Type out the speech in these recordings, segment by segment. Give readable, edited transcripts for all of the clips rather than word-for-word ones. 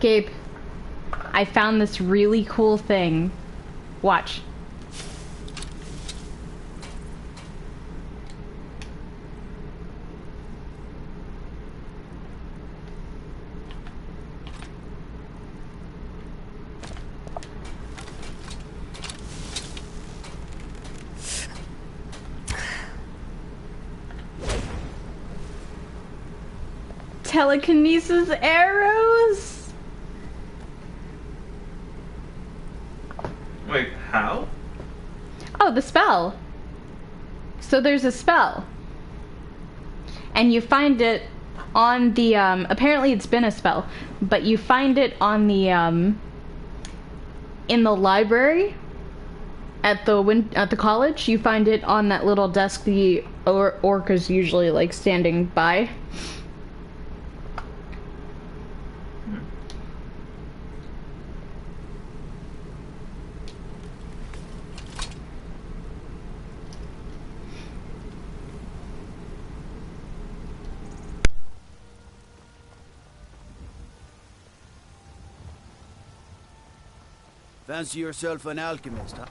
Gabe, I found this really cool thing. Watch. Telekinesis arrows? Wait, how? Oh, the spell. So there's a spell. And you find it on the, apparently it's been a spell, but you find it on the, in the library at the college. You find it on that little desk the orc is usually, like, standing by. Fancy yourself an alchemist, huh?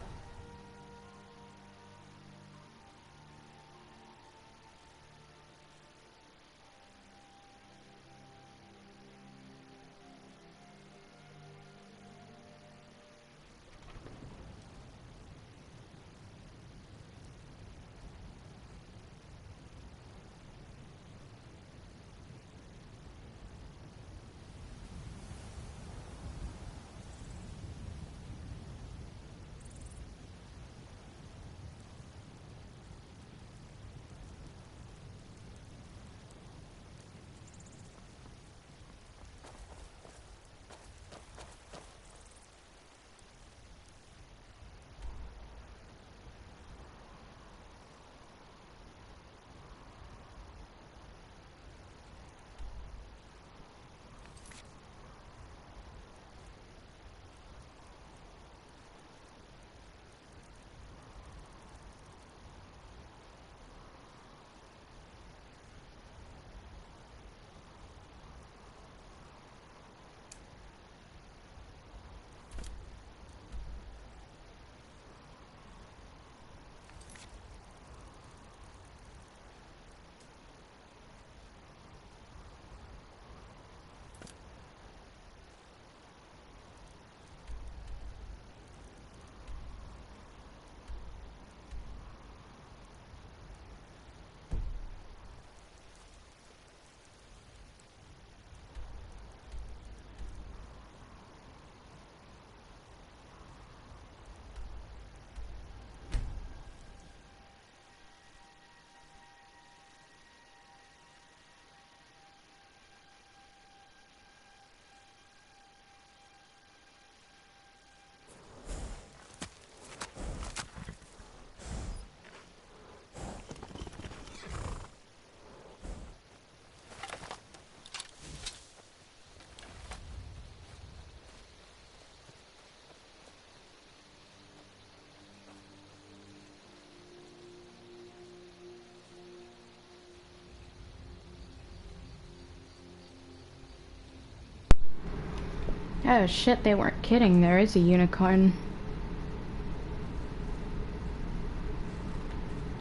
Oh shit, they weren't kidding. There is a unicorn.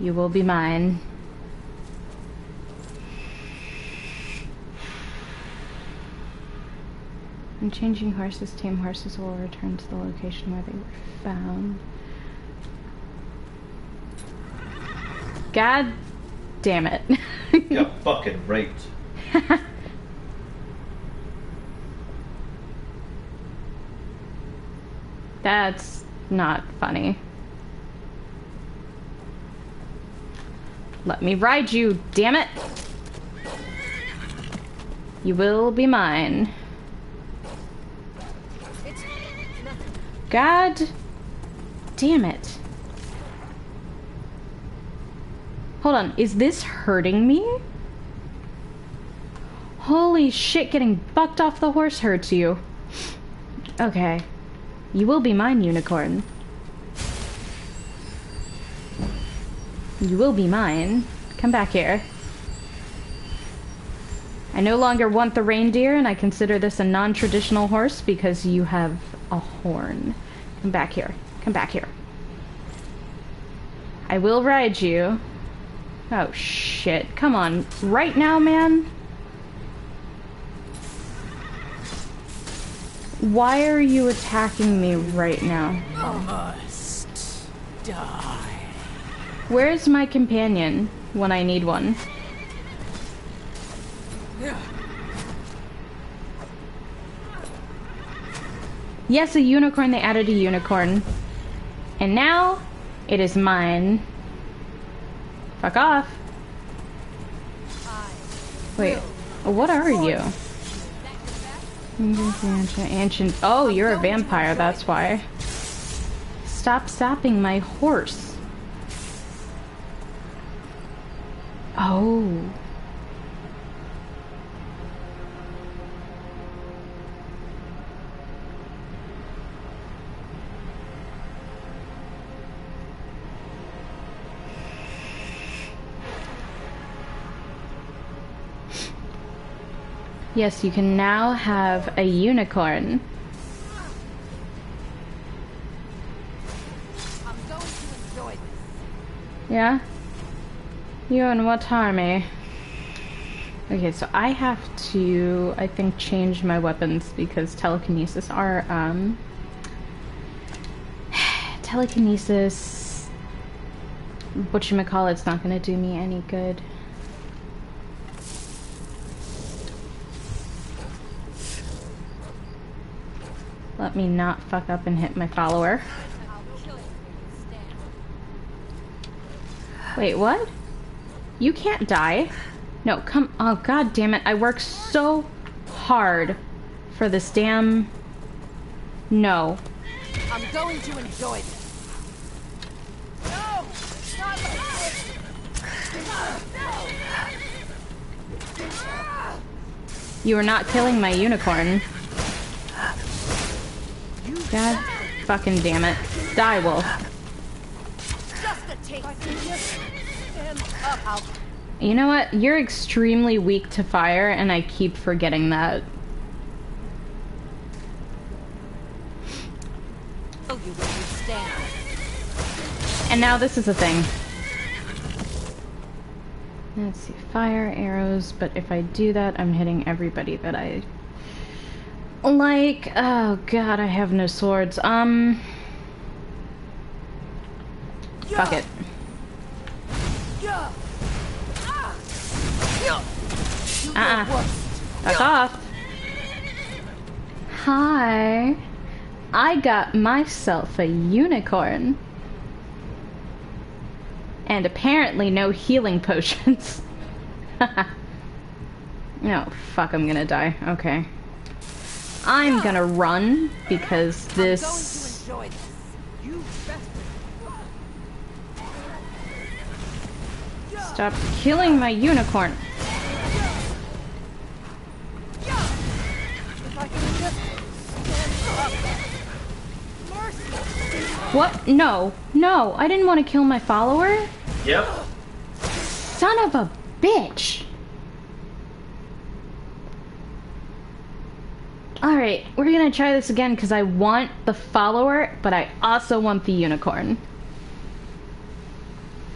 You will be mine. When changing horses, tame horses will return to the location where they were found. God damn it. Got fucking raped. That's not funny. Let me ride you, damn it! You will be mine. God damn it. Hold on, is this hurting me? Holy shit, getting bucked off the horse hurts you. Okay. You will be mine, unicorn. You will be mine. Come back here. I no longer want the reindeer, and I consider this a non-traditional horse because you have a horn. Come back here. Come back here. I will ride you. Oh, shit. Come on. Right now, man? Why are you attacking me right now? Must die. Where's my companion when I need one? Yes, a unicorn. They added a unicorn. And now, it is mine. Fuck off. Wait, what are you? Ancient. Oh, you're a vampire, that's why. Stop sapping my horse. Oh. Yes, you can now have a unicorn. I'm going to enjoy this. Yeah? You and what army? Okay, so I have to, I think, change my weapons because telekinesis are, telekinesis, whatchamacallit's not gonna do me any good. Let me not fuck up and hit my follower. Wait, what? You can't die. No, come. Oh, god damn it. I worked so hard for this damn. No. I'm going to enjoy this. No! Not like this! You are not killing my unicorn. God fucking damn it. Die, wolf. Just a taste. Stand up. You know what? You're extremely weak to fire, and I keep forgetting that. Oh, you will stand. And now this is a thing. Let's see. Fire, arrows, but if I do that, I'm hitting everybody that I... Like, oh god, I have no swords. Fuck it. Fuck off. Hi. I got myself a unicorn. And apparently no healing potions. No, fuck, I'm gonna die. Okay. I'm gonna run because this... I'm going to enjoy this. You best. Stop killing my unicorn. If I can just stand up. Mercy. What? No. No, I didn't want to kill my follower. Yep. Son of a bitch. Alright, we're gonna try this again because I want the follower, but I also want the unicorn.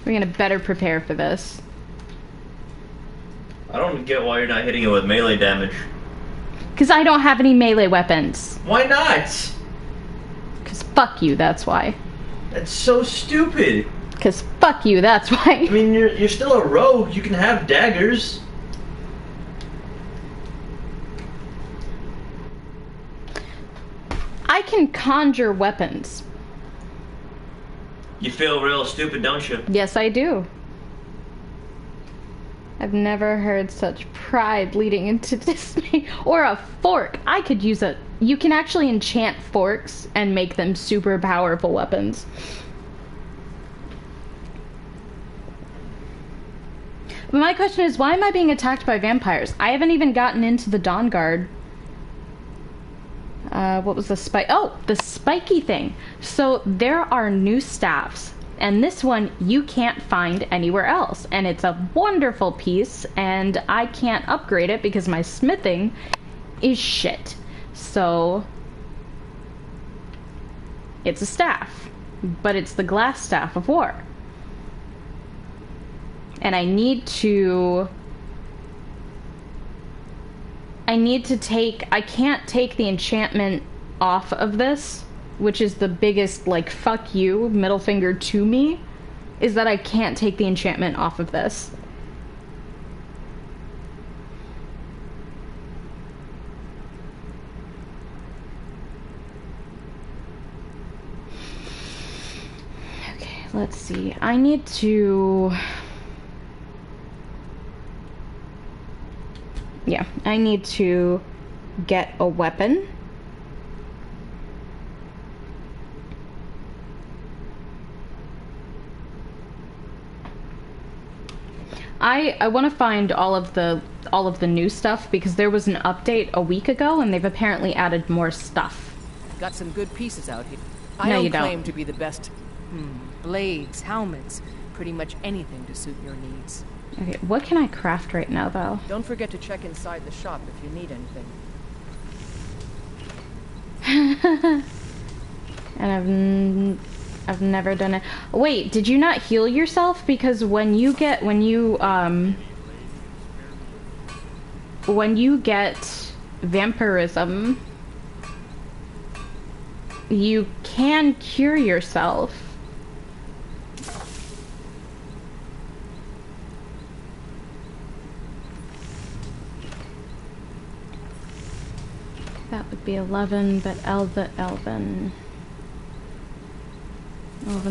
We're gonna better prepare for this. I don't get why you're not hitting it with melee damage. Because I don't have any melee weapons. Why not? Because fuck you, that's why. That's so stupid. Because fuck you, that's why. I mean, you're still a rogue. You can have daggers. I can conjure weapons. You feel real stupid, don't you? Yes, I do. I've never heard such pride leading into dismay. Or a fork. I could use a... You can actually enchant forks and make them super powerful weapons. But my question is, why am I being attacked by vampires? I haven't even gotten into the Dawn Guard. What was the spike? Oh, the spiky thing. So there are new staffs And this one you can't find anywhere else. And it's a wonderful piece, and I can't upgrade it because my smithing is shit. So it's a staff, but it's the glass staff of war. And I need to take, I can't take the enchantment off of this, which is the biggest, like, fuck you, middle finger to me, is that I can't take the enchantment off of this. Okay, let's see. I need to... Yeah, I need to get a weapon. I want to find all of the new stuff, because there was an update a week ago and they've apparently added more stuff. Got some good pieces out here. No, I don't you don't. claim to be the best. Blades, helmets, pretty much anything to suit your needs. Okay, what can I craft right now, though? Don't forget to check inside the shop if you need anything. And I've never done it. Wait, did you not heal yourself? Because when you get vampirism, you can cure yourself. That would be 11, but Elven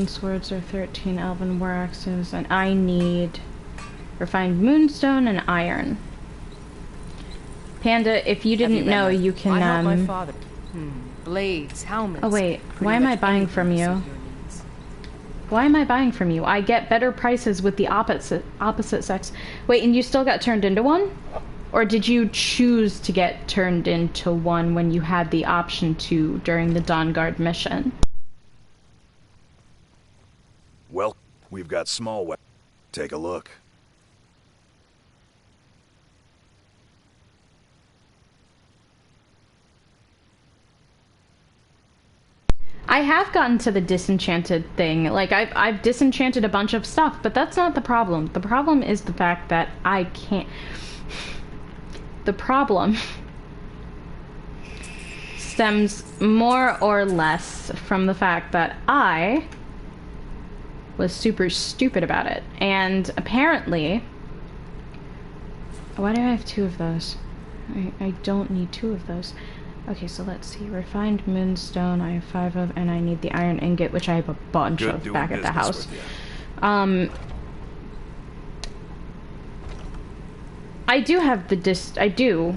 swords are 13, Elven war axes, and I need refined moonstone and iron. Panda, if you didn't know, you can, I helped my father. Blades, helmets. Oh wait, pretty why am I much buying anything from to you? suit your needs. Why am I buying from you? I get better prices with the opposite sex. Wait, and you still got turned into one? Or did you choose to get turned into one when you had the option to during the Dawn Guard mission? Well, we've got small weapons. Take a look. I have gotten to the disenchanted thing. Like, I've disenchanted a bunch of stuff, but that's not the problem. The problem is the fact that I can't... The problem stems more or less from the fact that I was super stupid about it. And apparently... Why do I have 2 of those? I don't need 2 of those. Okay, so let's see. Refined moonstone, I have 5 of, and I need the iron ingot, which I have a bunch of back at the house. I do have the I do.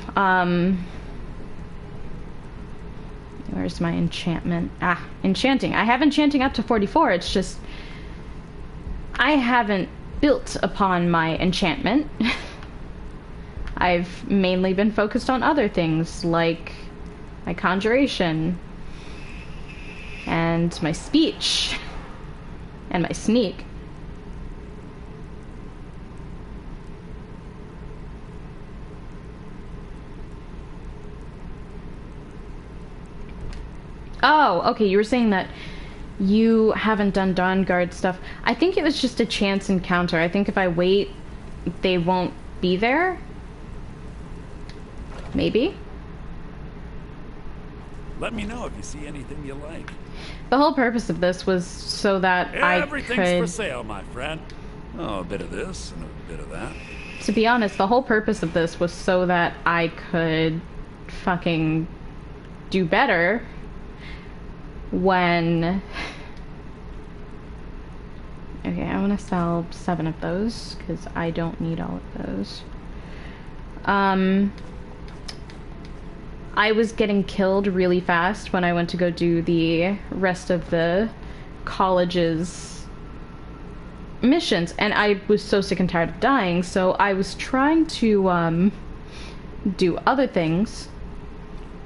Where's my enchantment? Ah, enchanting. I have enchanting up to 44. It's just I haven't built upon my enchantment. I've mainly been focused on other things, like my conjuration and my speech and my sneak. Oh, okay, you were saying that you haven't done Dawn Guard stuff. I think it was just a chance encounter. I think if I wait, they won't be there. Maybe. Let me know if you see anything you like. The whole purpose of this was so that Everything's for sale, my friend. Oh, a bit of this and a bit of that. To be honest, the whole purpose of this was so that I could fucking do better when... Okay, I want to sell 7 of those, because I don't need all of those. I was getting killed really fast when I went to go do the rest of the college's missions, and I was so sick and tired of dying, so I was trying to do other things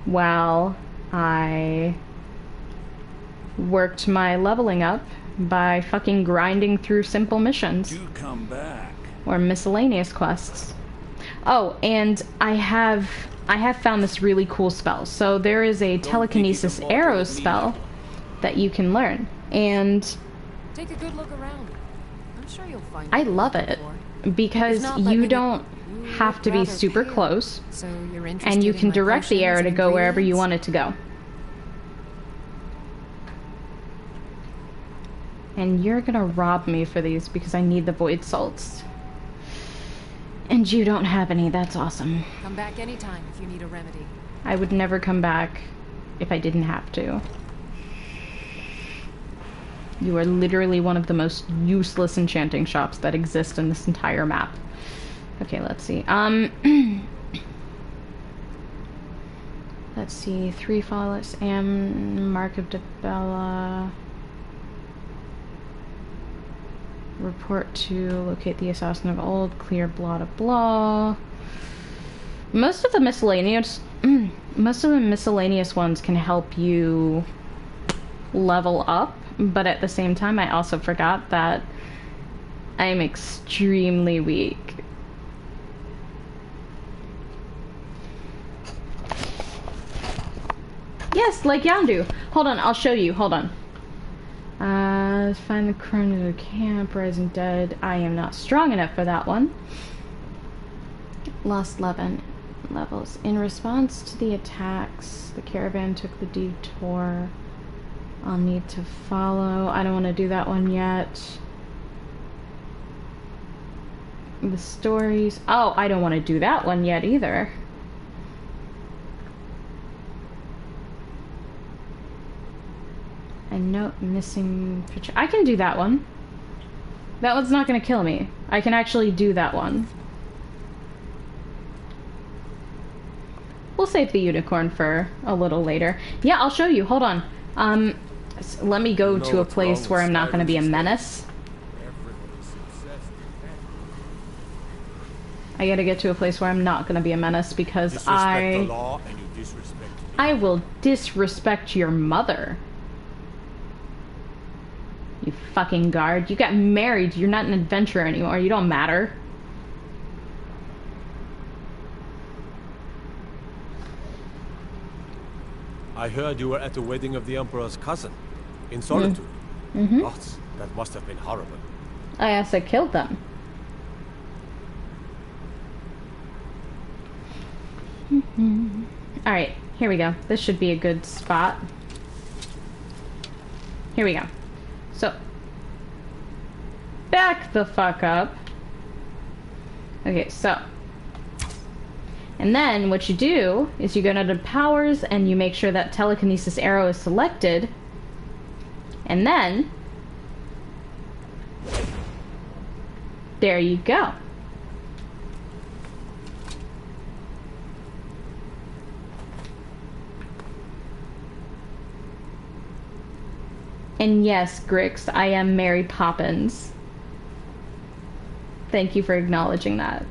while I worked my leveling up by fucking grinding through simple missions. Do come back. Or miscellaneous quests. Oh, and I have found this really cool spell. So there is a telekinesis arrow spell that you can learn. And Take a good look around. I'm sure you'll find I what you're love looking it for. because If not, let me you know. don't You have look to be rather super pale. close. So you're interested And you in can my direct the arrow potions to and go wherever you ingredients? want it to go. And you're gonna rob me for these because I need the void salts. And you don't have any, that's awesome. Come back anytime if you need a remedy. I would never come back if I didn't have to. You are literally one of the most useless enchanting shops that exist in this entire map. Okay, let's see. Let's see. 3 flawless Mark of Debella. Report to locate the assassin of old. Clear blah blah blah. Most of the miscellaneous ones can help you level up, but at the same time I also forgot that I'm extremely weak. Yes, like Yandu. Hold on, I'll show you. Hold on. Find the crone of the camp, rising dead. I am not strong enough for that one. Lost 11 levels. In response to the attacks, the caravan took the detour. I'll need to follow. I don't want to do that one yet. The stories. Oh, I don't want to do that one yet either. A note missing picture. I can do that one. That one's not gonna kill me. I can actually do that one. We'll save the unicorn for a little later. Yeah, I'll show you. Hold on. Let me go to a place where I'm not gonna be a menace. I gotta get to a place where I'm not gonna be a menace because I will disrespect your mother. You fucking guard. You got married. You're not an adventurer anymore. You don't matter. I heard you were at the wedding of the Emperor's cousin, in Solitude. Gods, that must have been horrible. I also killed them. Alright, here we go. This should be a good spot. Here we go. So, back the fuck up. Okay, so. And then what you do is you go down to powers and you make sure that telekinesis arrow is selected. And then, there you go. And yes, Grix, I am Mary Poppins. Thank you for acknowledging that.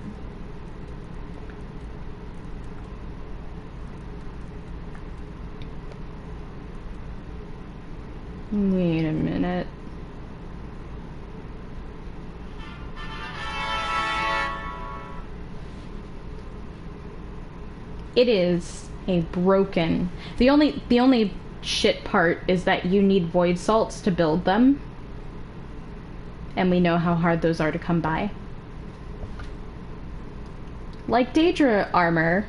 Wait a minute. It is a broken... The only shit part is that you need void salts to build them. And we know how hard those are to come by. Like Daedra armor.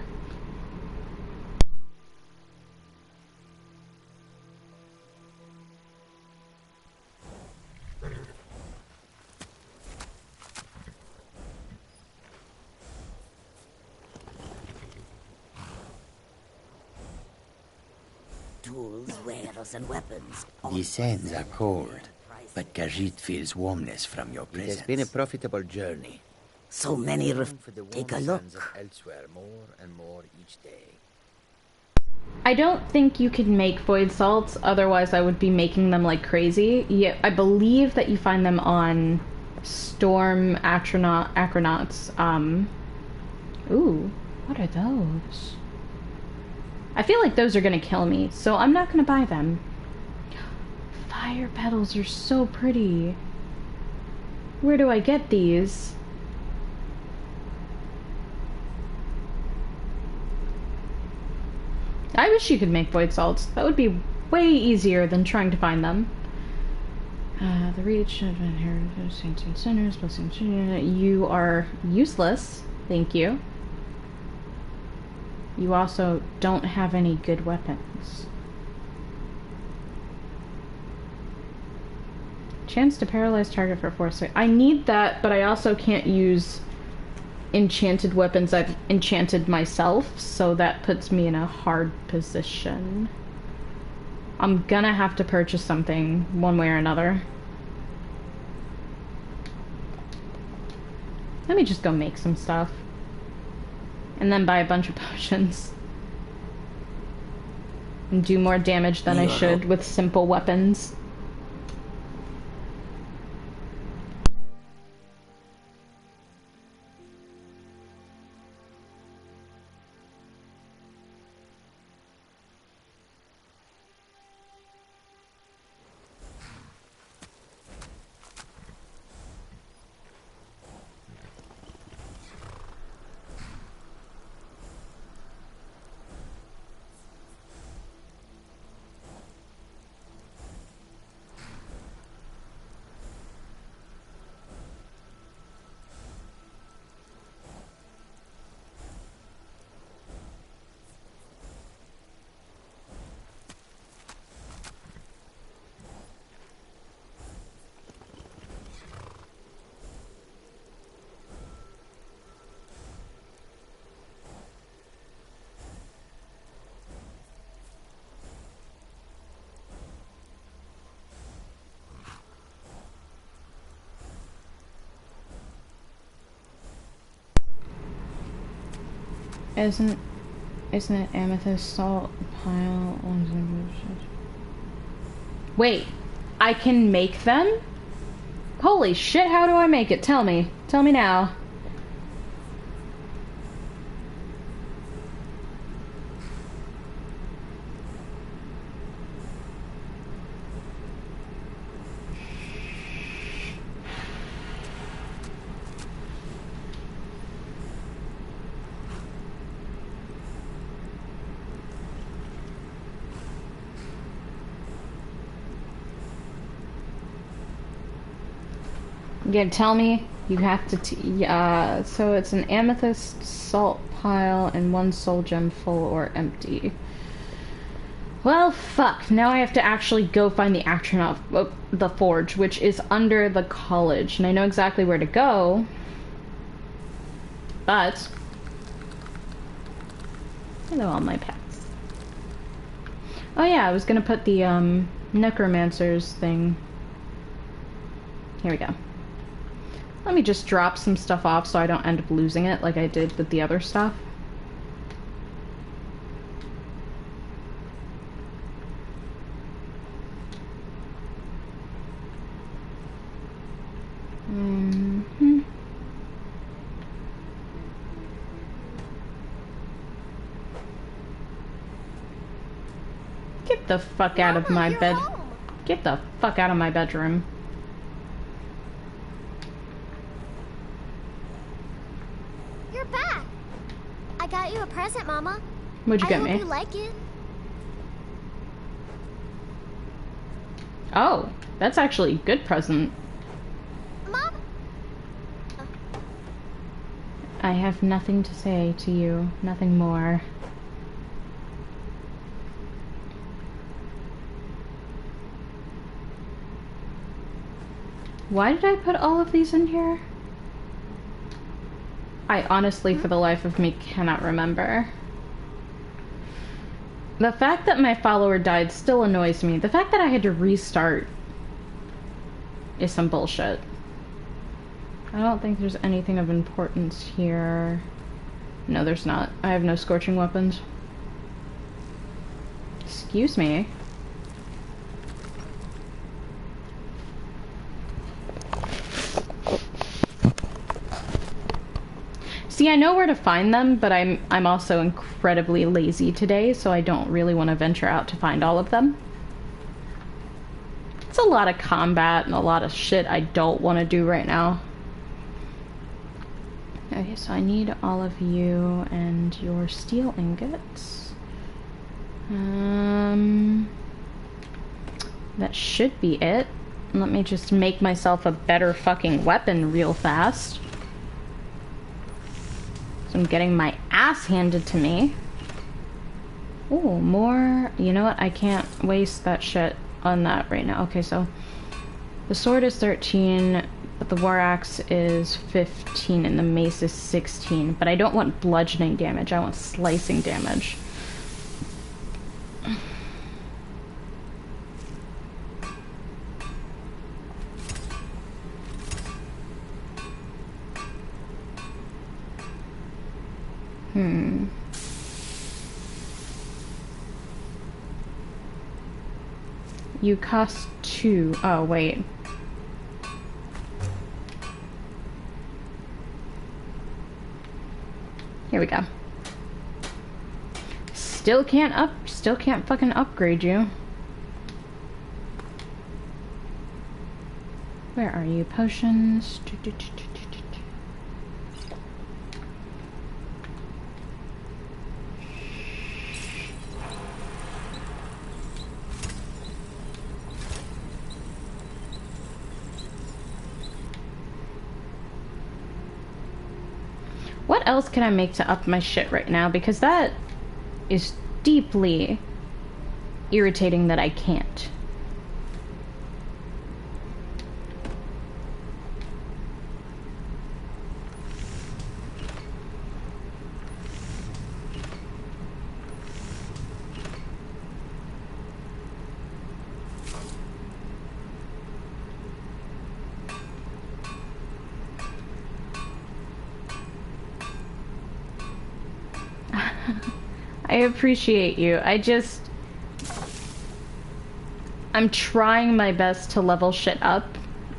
Tools, wares, and weapons. The sands are cold, but Khajiit feels warmness from your presence. It has been a profitable journey. So many take a look. Elsewhere, more and more each day. I don't think you can make void salts, otherwise I would be making them like crazy. Yeah, I believe that you find them on Storm Acronauts. Ooh, what are those? I feel like those are gonna kill me, so I'm not gonna buy them. Fuck. fire petals are so pretty. Where do I get these? I wish you could make void salts. That would be way easier than trying to find them. The reach of inheritance, saints and sinners, blessings. You are useless. Thank you. You also don't have any good weapons. Chance to paralyze target for 4 seconds. I need that, but I also can't use enchanted weapons I've enchanted myself, so that puts me in a hard position. I'm gonna have to purchase something one way or another. Let me just go make some stuff. And then buy a bunch of potions. And do more damage than I should with simple weapons. Isn't it amethyst salt pile? Wait, I can make them? Holy shit, how do I make it? Tell me. Tell me now. Again, tell me you have to so it's an amethyst salt pile and 1 soul gem full or empty. Well, fuck. Now I have to actually go find the astronaut, the forge, which is under the college, and I know exactly where to go. But hello, all my pets. Oh yeah, I was gonna put the necromancer's thing. Here we go. Let me just drop some stuff off so I don't end up losing it like I did with the other stuff. Get the fuck out of my bed. Get the fuck out of my bedroom. Got you a present, Mama. What'd you get me? I hope you like it. Oh, that's actually a good present. Mom? I have nothing to say to you. Nothing more. Why did I put all of these in here? I honestly, for the life of me, cannot remember. The fact that my follower died still annoys me. The fact that I had to restart is some bullshit. I don't think there's anything of importance here. No, there's not. I have no scorching weapons. Excuse me. See, I know where to find them, but I'm also incredibly lazy today, so I don't really want to venture out to find all of them. It's a lot of combat and a lot of shit I don't want to do right now. Okay, so I need all of you and your steel ingots. That should be it. Let me just make myself a better fucking weapon real fast. So I'm getting my ass handed to me. Ooh, more. You know what? I can't waste that shit on that right now. Okay, so the sword is 13, but the war axe is 15, and the mace is 16. But I don't want bludgeoning damage. I want slicing damage. You cost 2. Oh, wait. Here we go. Still can't fucking upgrade you. Where are you? Potions. What else can I make to up my shit right now? Because that is deeply irritating that I can't. I appreciate you. I'm trying my best to level shit up,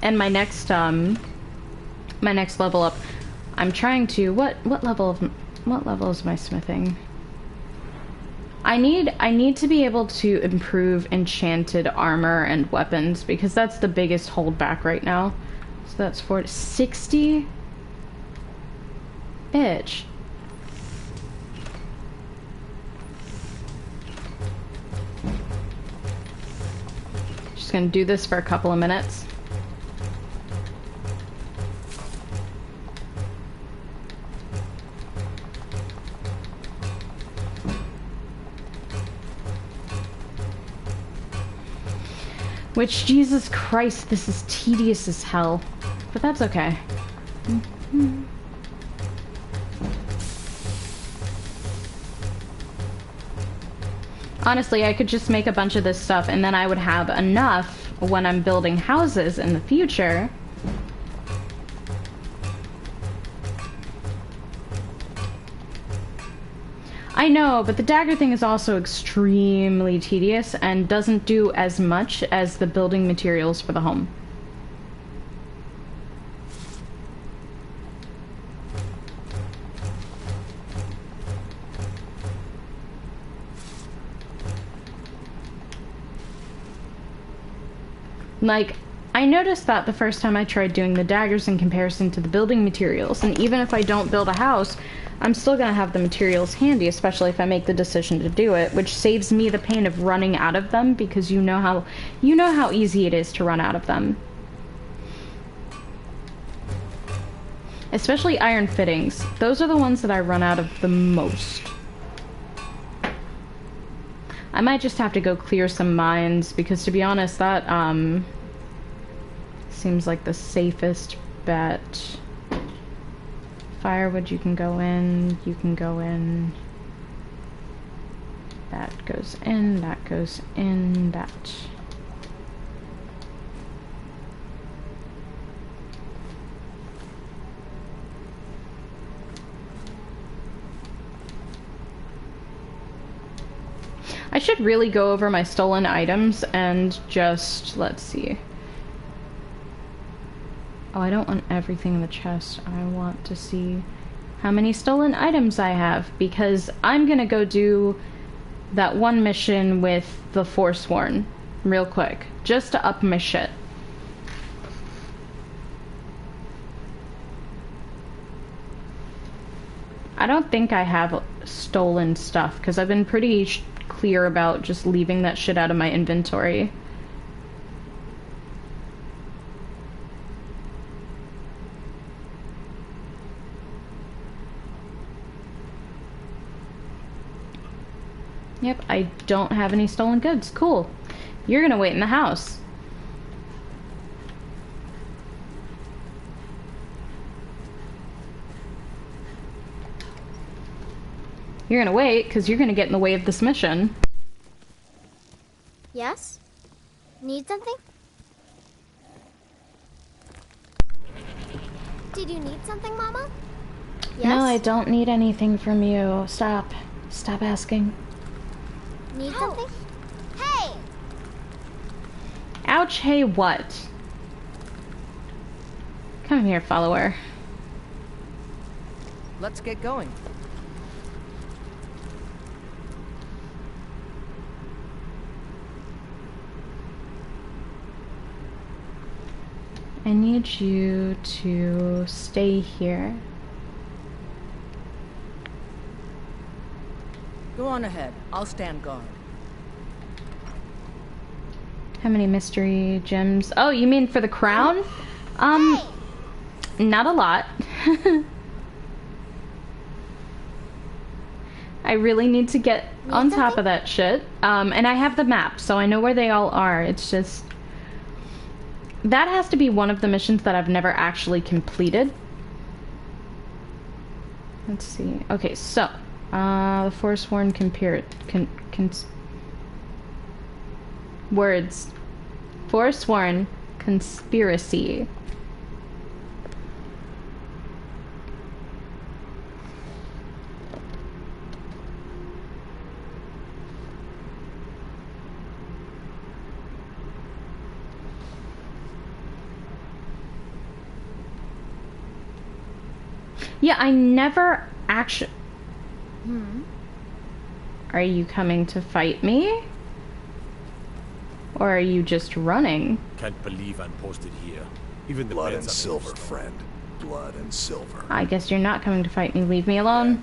and my next level up, I'm trying to what level is my smithing? I need to be able to improve enchanted armor and weapons, because that's the biggest holdback right now. So that's 60. Bitch. Gonna do this for a couple of minutes. Which, Jesus Christ, this is tedious as hell. But that's okay. Honestly, I could just make a bunch of this stuff and then I would have enough when I'm building houses in the future. I know, but the dagger thing is also extremely tedious and doesn't do as much as the building materials for the home. Like, I noticed that the first time I tried doing the daggers in comparison to the building materials, and even if I don't build a house, I'm still gonna have the materials handy, especially if I make the decision to do it, which saves me the pain of running out of them, because you know how easy it is to run out of them. Especially iron fittings. Those are the ones that I run out of the most. I might just have to go clear some mines, because to be honest, that seems like the safest bet. Firewood, you can go in, that goes in, that goes in, that. I should really go over my stolen items and just, let's see. Oh, I don't want everything in the chest. I want to see how many stolen items I have, because I'm gonna go do that one mission with the Forsworn. real quick, just to up my shit. I don't think I have stolen stuff, because I've been pretty clear about just leaving that shit out of my inventory. Yep, I don't have any stolen goods. Cool. You're gonna wait in the house. You're gonna wait, because you're gonna get in the way of this mission. Yes? Need something? Did you need something, Mama? Yes? No, I don't need anything from you. Stop. Stop asking. Need something? Hey! Ouch, hey, what? Come here, follower. Let's get going. I need you to stay here. Go on ahead. I'll stand guard. How many mystery gems? Oh, you mean for the crown? Not a lot. I really need to get on top of that shit. And I have the map, so I know where they all are. It's just... that has to be one of the missions that I've never actually completed. Let's see. Okay, so... the Forsworn words. Forsworn conspiracy. Yeah, I never actually... Are you coming to fight me? Or are you just running? Can't believe I'm posted here. Even the Blood beds and are silver, moved. friend. Blood and silver. I guess you're not coming to fight me. Leave me alone.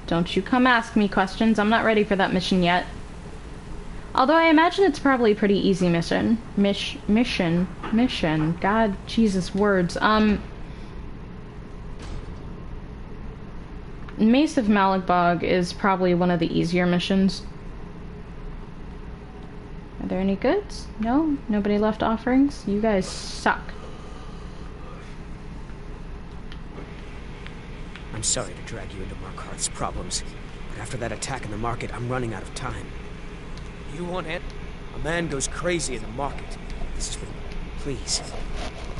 Don't you come ask me questions. I'm not ready for that mission yet. Although I imagine it's probably a pretty easy mission. Mission. God, Jesus, words. Mace of Malagbog is probably one of the easier missions. Are there any goods? No? Nobody left offerings? You guys suck. I'm sorry to drag you into Markarth's problems, but after that attack in the market, I'm running out of time. You want it? A man goes crazy in the market. This is what... Please,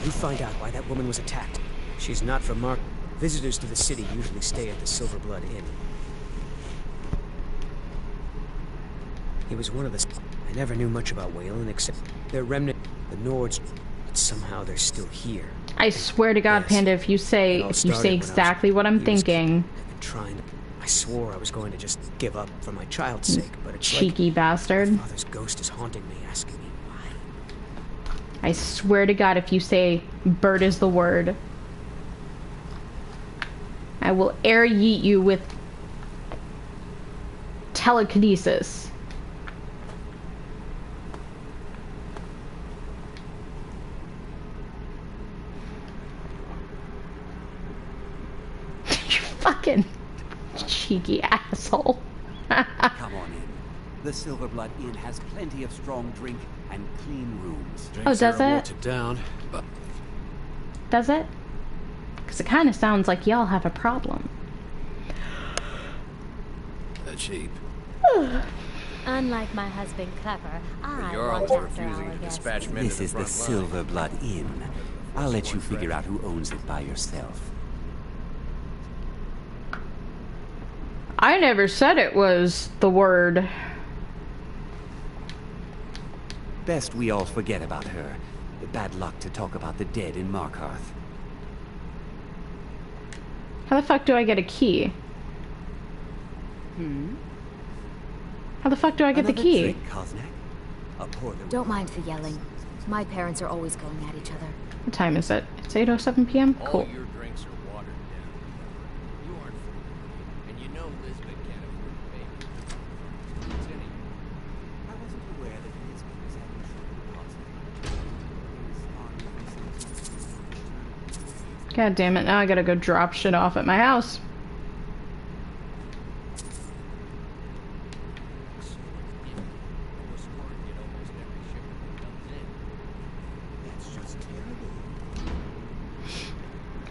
you find out why that woman was attacked. She's not from Mark. Visitors to the city usually stay at the Silverblood Inn. He was one of the... I never knew much about Wayland except their remnant, the Nords, but somehow they're still here. I swear to God, yes. Panda, if you say exactly what I'm thinking. I've been trying. I swore I was going to just give up for my child's sake, but it's cheeky like bastard. My father's ghost is haunting me, asking me why. I swear to God, if you say bird is the word, I will air yeet you with telekinesis. You fucking cheeky asshole. Come on in. The Silverblood Inn has plenty of strong drink and clean rooms. Oh, does it? Down, but... Does it? Because it kind of sounds like y'all have a problem. Cheap. Unlike my husband, Clever, I You're watch always after refusing our to guests. dispatch men This to the is the front line. Silverblood Inn. I'll let you figure out who owns it by yourself. I never said it was the word. Best we all forget about her. Bad luck to talk about the dead in Markarth. How the fuck do I get a key? How the fuck do I get the key? Trick, Koznak? A poor little... Don't mind the yelling. My parents are always going at each other. What time is it? It's 8:07 p.m. Cool. All your drinks are watered down. You aren't free, and you know Lisbeth can't afford to pay you. It's any... I wasn't aware that Lisbeth was having trouble. God damn it, now I gotta go drop shit off at my house.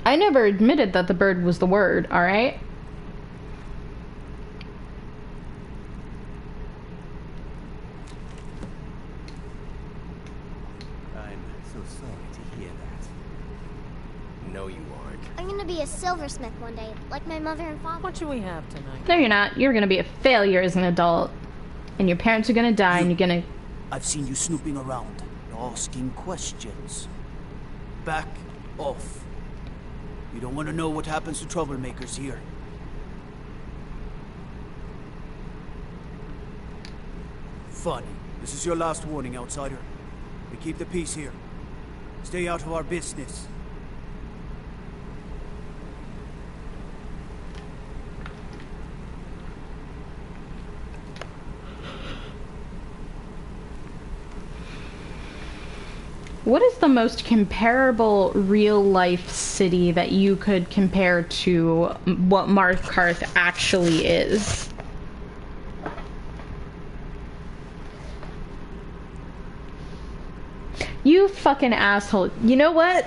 I never admitted that the bird was the word, alright? I'm so sorry to hear that. No, you aren't. I'm gonna be a silversmith one day, like my mother and father. What should we have tonight? No, you're not. You're gonna be a failure as an adult. And your parents are gonna die, and you're gonna... I've seen you snooping around, asking questions. Back off. You don't want to know what happens to troublemakers here. Funny. This is your last warning, outsider. We keep the peace here. Stay out of our business. What is the most comparable real-life city that you could compare to what Markarth actually is? You fucking asshole. You know what?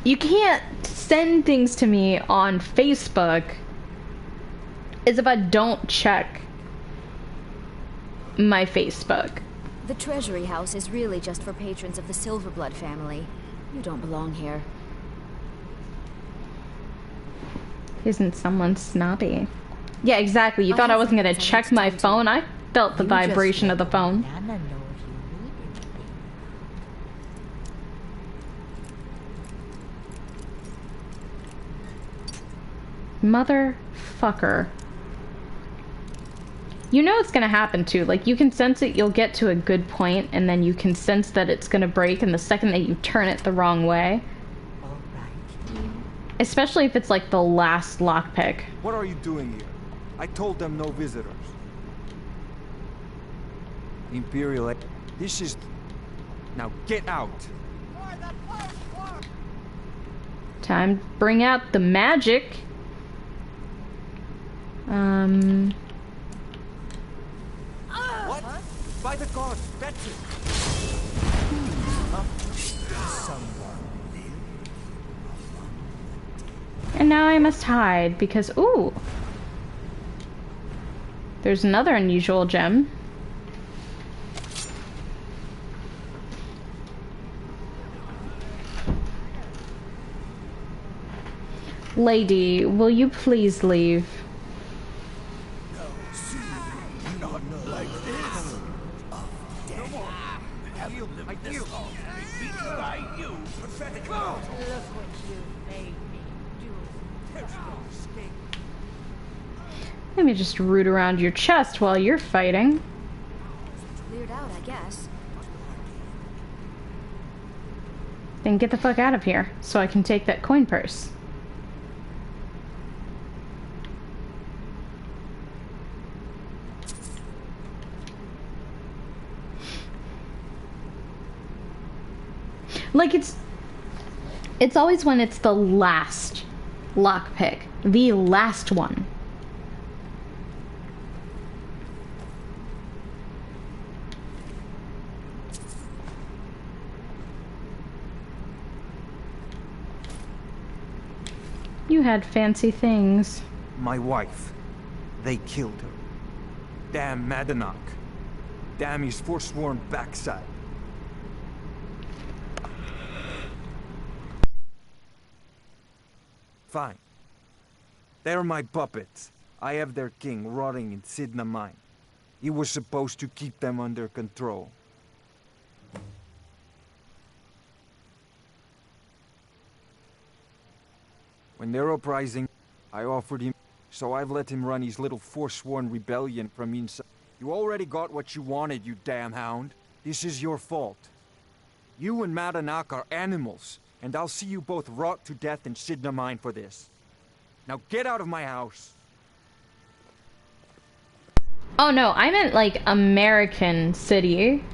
You can't send things to me on Facebook as if I don't check my Facebook. The Treasury House is really just for patrons of the Silverblood family. You don't belong here. Isn't someone snobby? Yeah, exactly. You thought I wasn't gonna check my phone? I felt the vibration of the phone. Motherfucker. You know it's gonna happen too. Like, you can sense it, you'll get to a good point, and then you can sense that it's gonna break, and the second that you turn it the wrong way. Especially if it's like the last lockpick. What are you doing here? I told them no visitors. Imperial... This is... Now get out! Time to bring out the magic. What? By the gods, that's it! And now I must hide because, ooh, there's another unusual gem. Lady, will you please leave? Not like this! No more! Have you like this? Beaten by you, pathetic! Look what you made me do. There's no escape. Let me just root around your chest while you're fighting. It's cleared out, I guess. Then get the fuck out of here so I can take that coin purse. Like, it's always when it's the last lockpick. The last one. You had fancy things. My wife. They killed her. Damn Madanach. Damn his forsworn backside. Fine. They're my puppets. I have their king rotting in Sidna Mine. He was supposed to keep them under control. When they're uprising, I offered him, so I've let him run his little forsworn rebellion from inside. You already got what you wanted, you damn hound. This is your fault. You and Madanak are animals, and I'll see you both rot to death in Sidna Mine for this. Now get out of my house. Oh no, I meant like American City.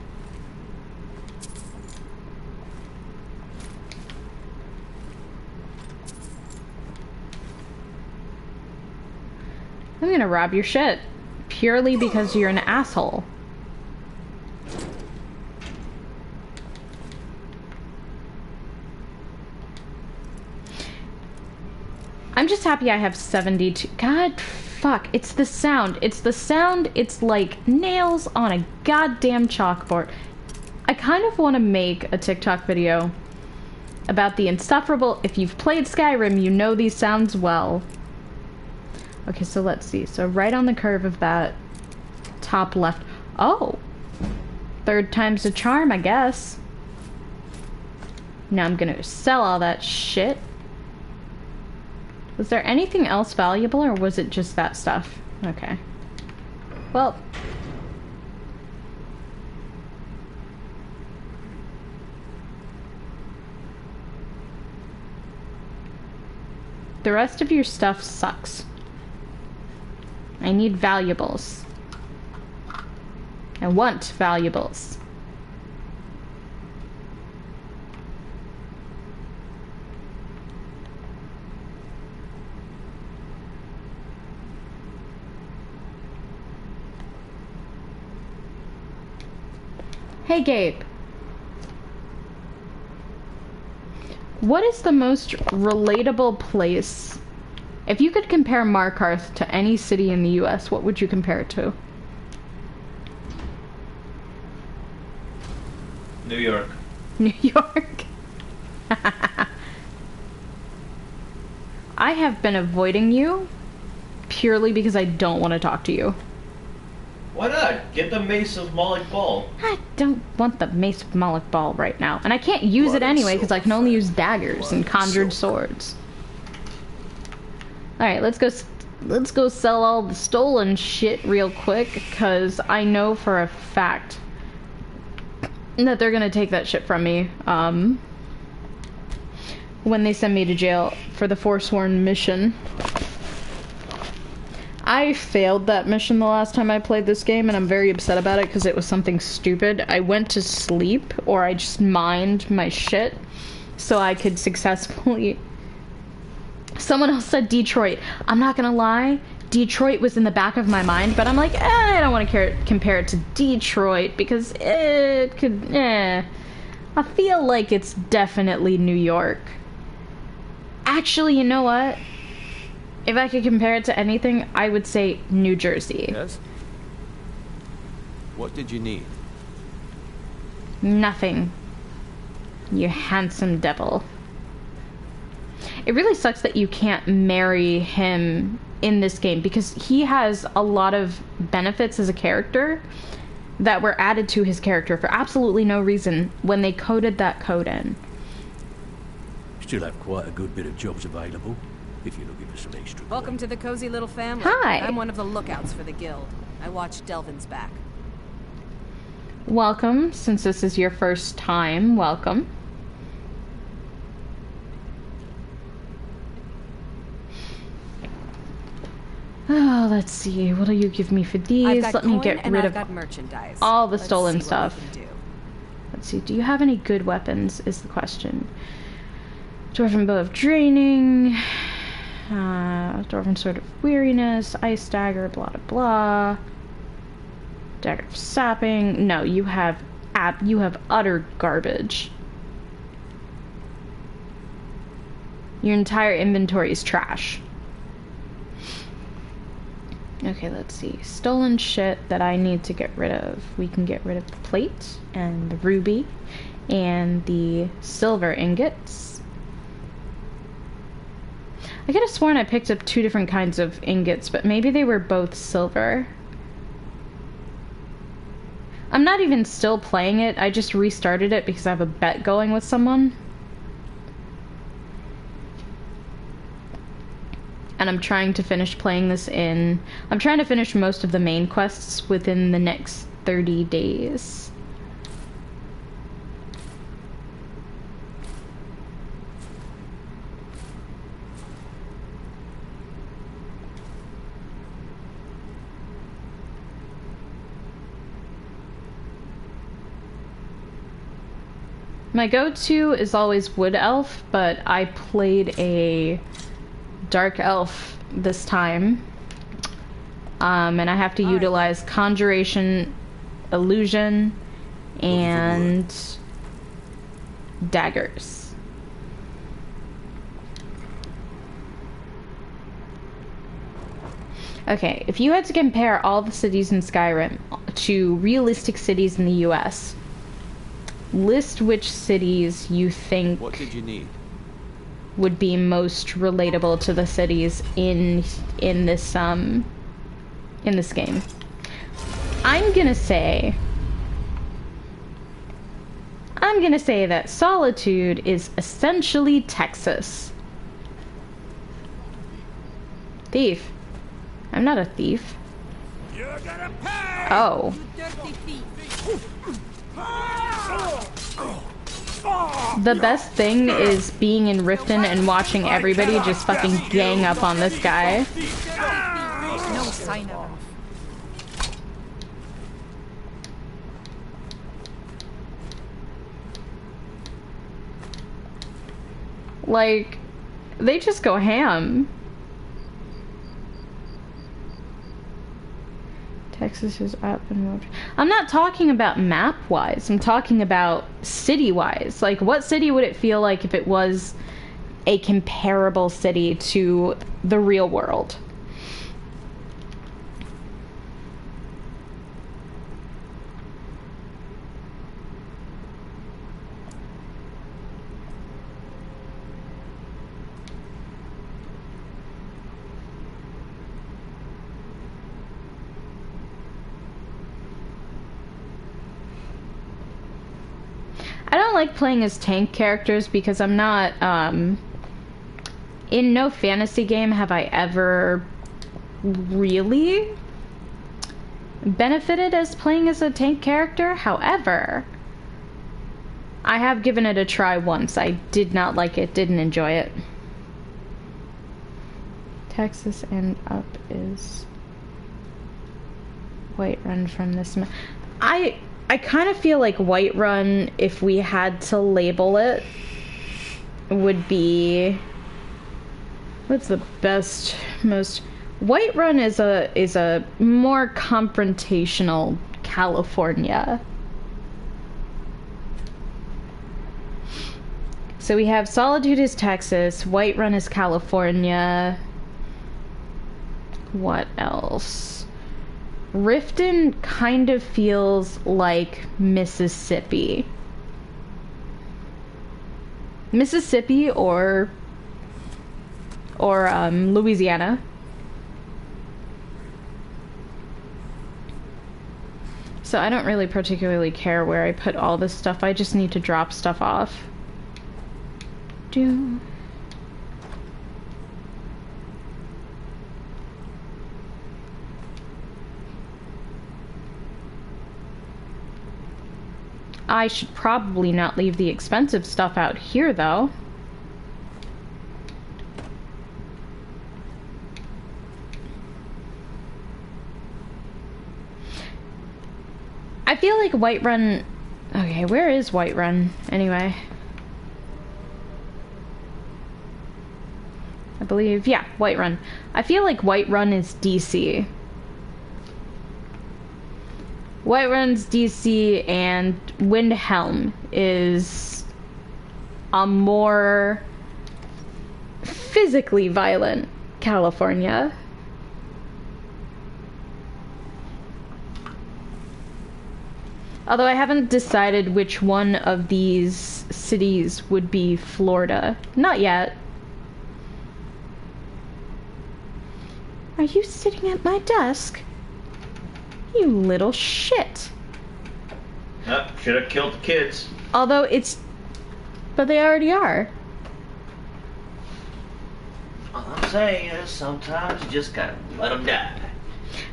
I'm gonna rob your shit. Purely because you're an asshole. I'm just happy I have 72. God fuck, it's the sound. It's the sound. It's like nails on a goddamn chalkboard. I kind of want to make a TikTok video about the insufferable. If you've played Skyrim, you know these sounds well. Okay, so let's see. So right on the curve of that top left. Oh! Third time's a charm, I guess. Now I'm gonna sell all that shit. Was there anything else valuable, or was it just that stuff? Okay. Well. The rest of your stuff sucks. I need valuables. I want valuables. Hey, Gabe. What is the most relatable place? If you could compare Markarth to any city in the US, what would you compare it to? New York. New York? I have been avoiding you purely because I don't want to talk to you. Why not? Get the Mace of Moloch Ball. I don't want the Mace of Moloch Ball right now. And I can't use it anyway because I can only use daggers and conjured swords. Alright, let's go sell all the stolen shit real quick, because I know for a fact that they're gonna take that shit from me when they send me to jail for the Forsworn mission. I failed that mission the last time I played this game, and I'm very upset about it because it was something stupid. I went to sleep, or I just mined my shit so I could successfully... Someone else said Detroit. I'm not gonna lie, Detroit was in the back of my mind, but I'm like, I don't want to compare it to Detroit because it could, I feel like it's definitely New York. Actually, you know what? If I could compare it to anything, I would say New Jersey. Yes? What did you need? Nothing. You handsome devil. It really sucks that you can't marry him in this game, because he has a lot of benefits as a character that were added to his character for absolutely no reason when they coded that code in. Still have quite a good bit of jobs available, if you're looking for some extra. Welcome to the cozy little family. Hi. I'm one of the lookouts for the guild. I watched Delvin's back. Welcome, since this is your first time, welcome. Oh, let's see. What do you give me for these? Let me get rid of merchandise. all the stolen stuff. Let's see. Do you have any good weapons? Is the question. Dwarven Bow of Draining. Dwarven Sword of Weariness. Ice Dagger. Blah blah blah. Dagger of Sapping. No, you have utter garbage. Your entire inventory is trash. Okay, let's see. Stolen shit that I need to get rid of. We can get rid of the plate and the ruby and the silver ingots. I could have sworn I picked up 2 different kinds of ingots, but maybe they were both silver. I'm not even still playing it. I just restarted it because I have a bet going with someone. and I'm trying to finish playing this in... I'm trying to finish most of the main quests within the next 30 days. My go-to is always Wood Elf, but I played a Dark Elf this time. And I have to utilize Conjuration, Illusion, and daggers. Okay, if you had to compare all the cities in Skyrim to realistic cities in the US, list which cities you think what did you need? Would be most relatable to the cities in this game. I'm gonna say that Solitude is essentially Texas. Thief. I'm not a thief. You're gonna pay! Oh. The best thing is being in Riften and watching everybody just fucking gang up on this guy. No sign of him. Like, they just go ham. Texas is up and moved. I'm not talking about map-wise. I'm talking about city-wise. Like, what city would it feel like if it was a comparable city to the real world? I don't like playing as tank characters because I'm not, in no fantasy game have I ever really benefited as playing as a tank character. However, I have given it a try once. I did not like it, didn't enjoy it. Texas and up is Whiterun from this map. I kind of feel like Whiterun, if we had to label it, would be... What's the best, most... Whiterun is a more confrontational California. So we have Solitude is Texas, Whiterun is California. What else? Riften kind of feels like Mississippi. Mississippi or Louisiana. So I don't really particularly care where I put all this stuff. I just need to drop stuff off. I should probably not leave the expensive stuff out here, though. I feel like Whiterun... Okay, where is Whiterun, anyway? I believe... Yeah, Whiterun. I feel like Whiterun is DC. Whiterun's DC, and Windhelm is a more physically violent California. Although I haven't decided which one of these cities would be Florida. Not yet. Are you sitting at my desk? You little shit. Should have killed the kids. Although it's... But they already are. I'm saying is sometimes you just gotta let them die.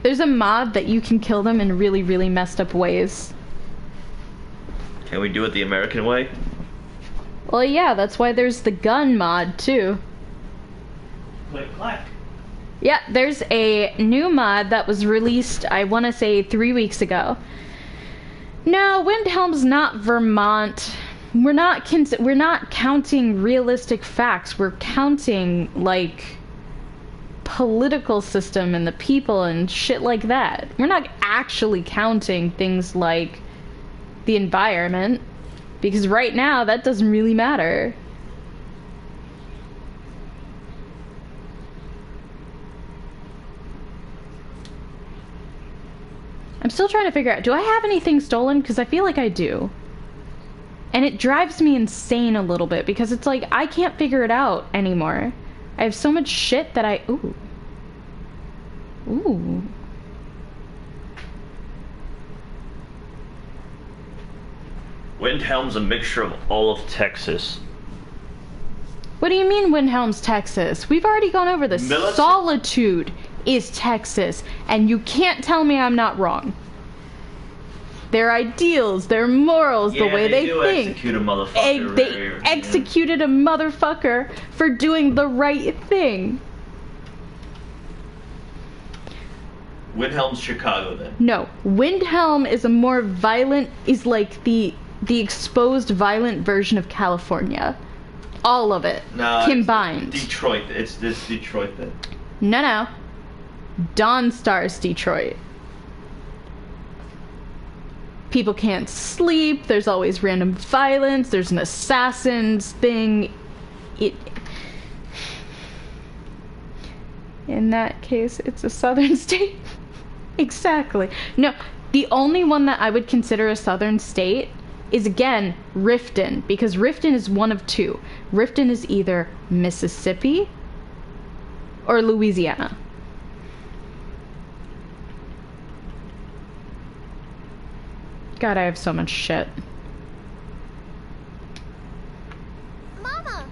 There's a mod that you can kill them in really, really messed up ways. Can we do it the American way? Well, yeah, that's why there's the gun mod, too. Click, clack. Yeah, there's a new mod that was released, I want to say, 3 weeks ago. No, Windhelm's not Vermont. We're not counting realistic facts. We're counting, like, political system and the people and shit like that. We're not actually counting things like the environment, because right now that doesn't really matter. I'm still trying to figure out, do I have anything stolen? Because I feel like I do. And it drives me insane a little bit, because it's like, I can't figure it out anymore. I have so much shit that I... Ooh. Ooh. Windhelm's a mixture of all of Texas. What do you mean Windhelm's Texas? We've already gone over this. Solitude is Texas, and you can't tell me I'm not wrong. Their ideals, their morals, the way they think. Execute a motherfucker. They executed a motherfucker for doing the right thing. Windhelm's Chicago, then. No, Windhelm is a more violent, is like the exposed violent version of California. All of it. No, combined. Detroit. It's Detroit, then. No. Dawnstar's Detroit. People can't sleep, there's always random violence, there's an assassins thing. In that case, it's a southern state. Exactly. No, the only one that I would consider a southern state is, again, Riften, because Riften is one of two. Riften is either Mississippi or Louisiana. God, I have so much shit. Mama!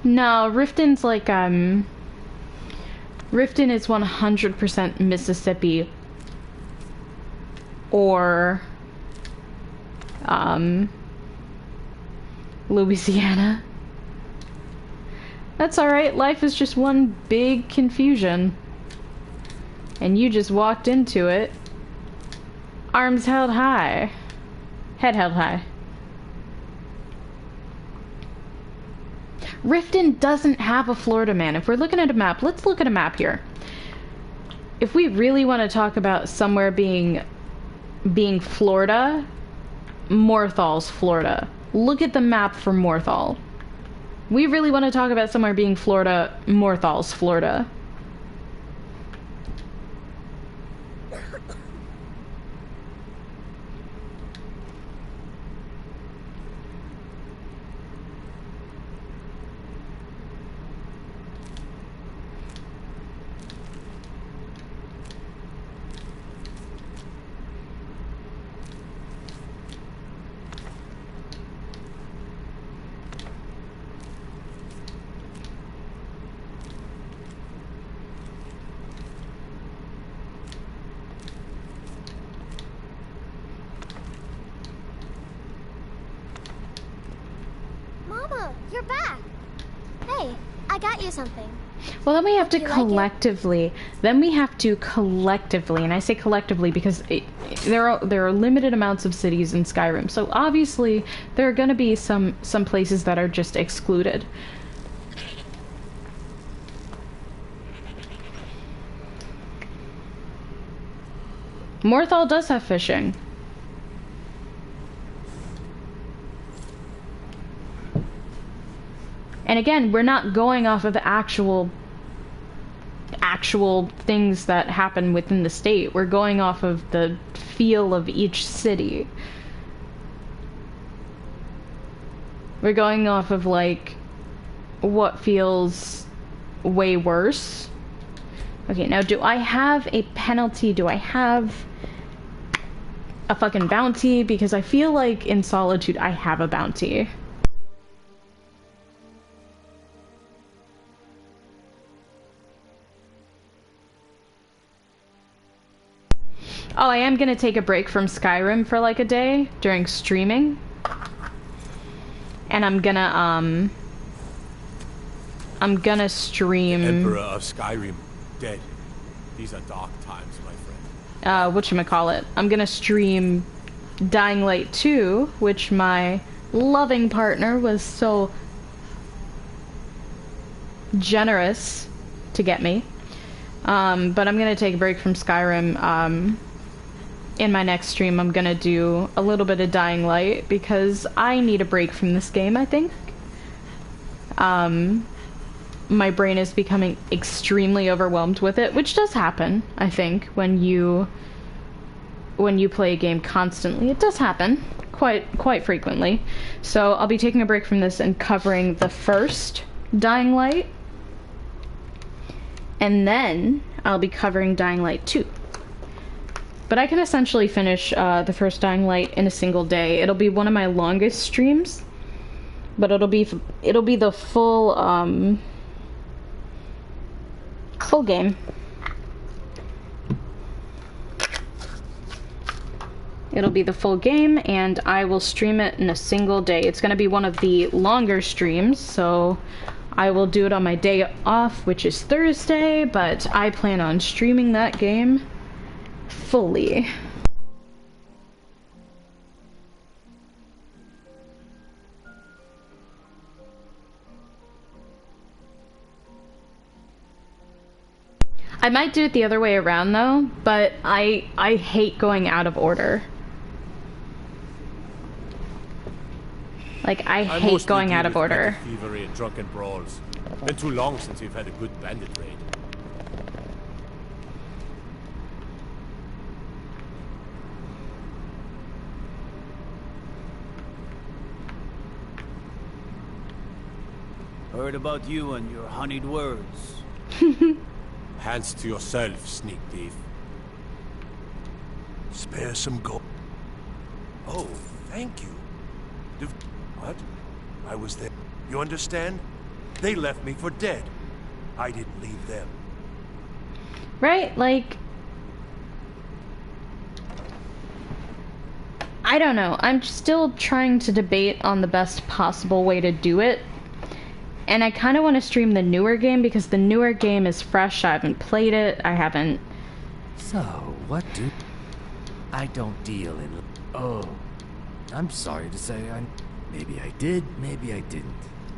No, Riften's like, Riften is 100% Mississippi. Or, Louisiana. That's alright, life is just one big confusion. And you just walked into it. Arms held high. Head held high. Riften doesn't have a Florida man. If we're looking at a map, let's look at a map here. If we really want to talk about somewhere being Florida, Morthal's Florida. Look at the map for Morthal. We really want to talk about somewhere being Florida, Morthal's Florida. Mama, you're back. Hey, I got you something. Well, then we have to collectively, and I say collectively because there are limited amounts of cities in Skyrim, so obviously there are going to be some places that are just excluded. Morthal does have fishing. And again, we're not going off of actual things that happen within the state. We're going off of the feel of each city. We're going off of, like, what feels way worse. Okay, now do I have a penalty? Do I have a fucking bounty? Because I feel like in Solitude I have a bounty. Oh, I am gonna take a break from Skyrim for like a day during streaming. And I'm gonna stream... Emperor of Skyrim, dead. These are dark times, my friend. Whatchamacallit. I'm gonna stream Dying Light 2, which my loving partner was so generous to get me. But I'm gonna take a break from Skyrim. In my next stream, I'm gonna do a little bit of Dying Light because I need a break from this game, I think. My brain is becoming extremely overwhelmed with it, which does happen, I think, when you play a game constantly. It does happen quite frequently. So I'll be taking a break from this and covering the first Dying Light, and then I'll be covering Dying Light 2. But I can essentially finish the first Dying Light in a single day. It'll be one of my longest streams, but it'll be the full full game. It'll be the full game, and I will stream it in a single day. It's going to be one of the longer streams, so I will do it on my day off, which is Thursday, but I plan on streaming that game fully. I might do it the other way around though, but I hate going out of order. Like, I hate going out of order. Thievery and drunken brawls. Been too long since we've had a good bandit raid. Heard about you and your honeyed words. Hands to yourself, sneak thief. Spare some gold. Oh, thank you. What? I was there. You understand? They left me for dead. I didn't leave them. Right? Like, I don't know. I'm still trying to debate on the best possible way to do it. And I kind of want to stream the newer game because the newer game is fresh. I haven't played it. I haven't... So, what do... I don't deal in... Oh, I'm sorry to say maybe I did, maybe I didn't.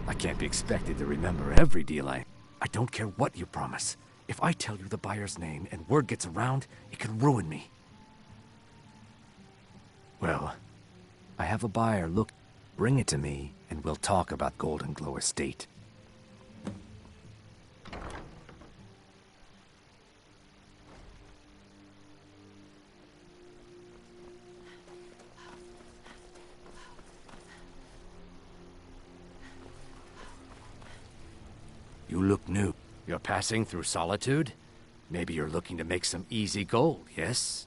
I can't be expected to remember every deal I don't care what you promise. If I tell you the buyer's name and word gets around, it could ruin me. Well, I have a buyer. Look, bring it to me and we'll talk about Golden Glow Estate. You look new. You're passing through Solitude? Maybe you're looking to make some easy gold, yes?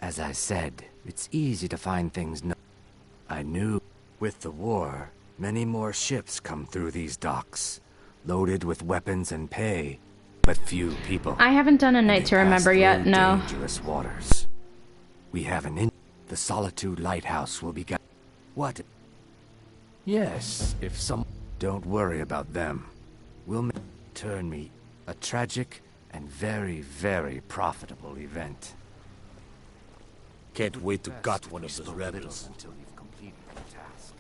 As I said, it's easy to find things I knew with the war, many more ships come through these docks, loaded with weapons and pay, but few people. I haven't done a Night to Remember yet, no. Dangerous waters. We have the Solitude Lighthouse will be What? Yes, if some... Don't worry about them. We'll turn me a tragic and very, very profitable event. Can't wait to gut one of those rebels. Until you've completed your task.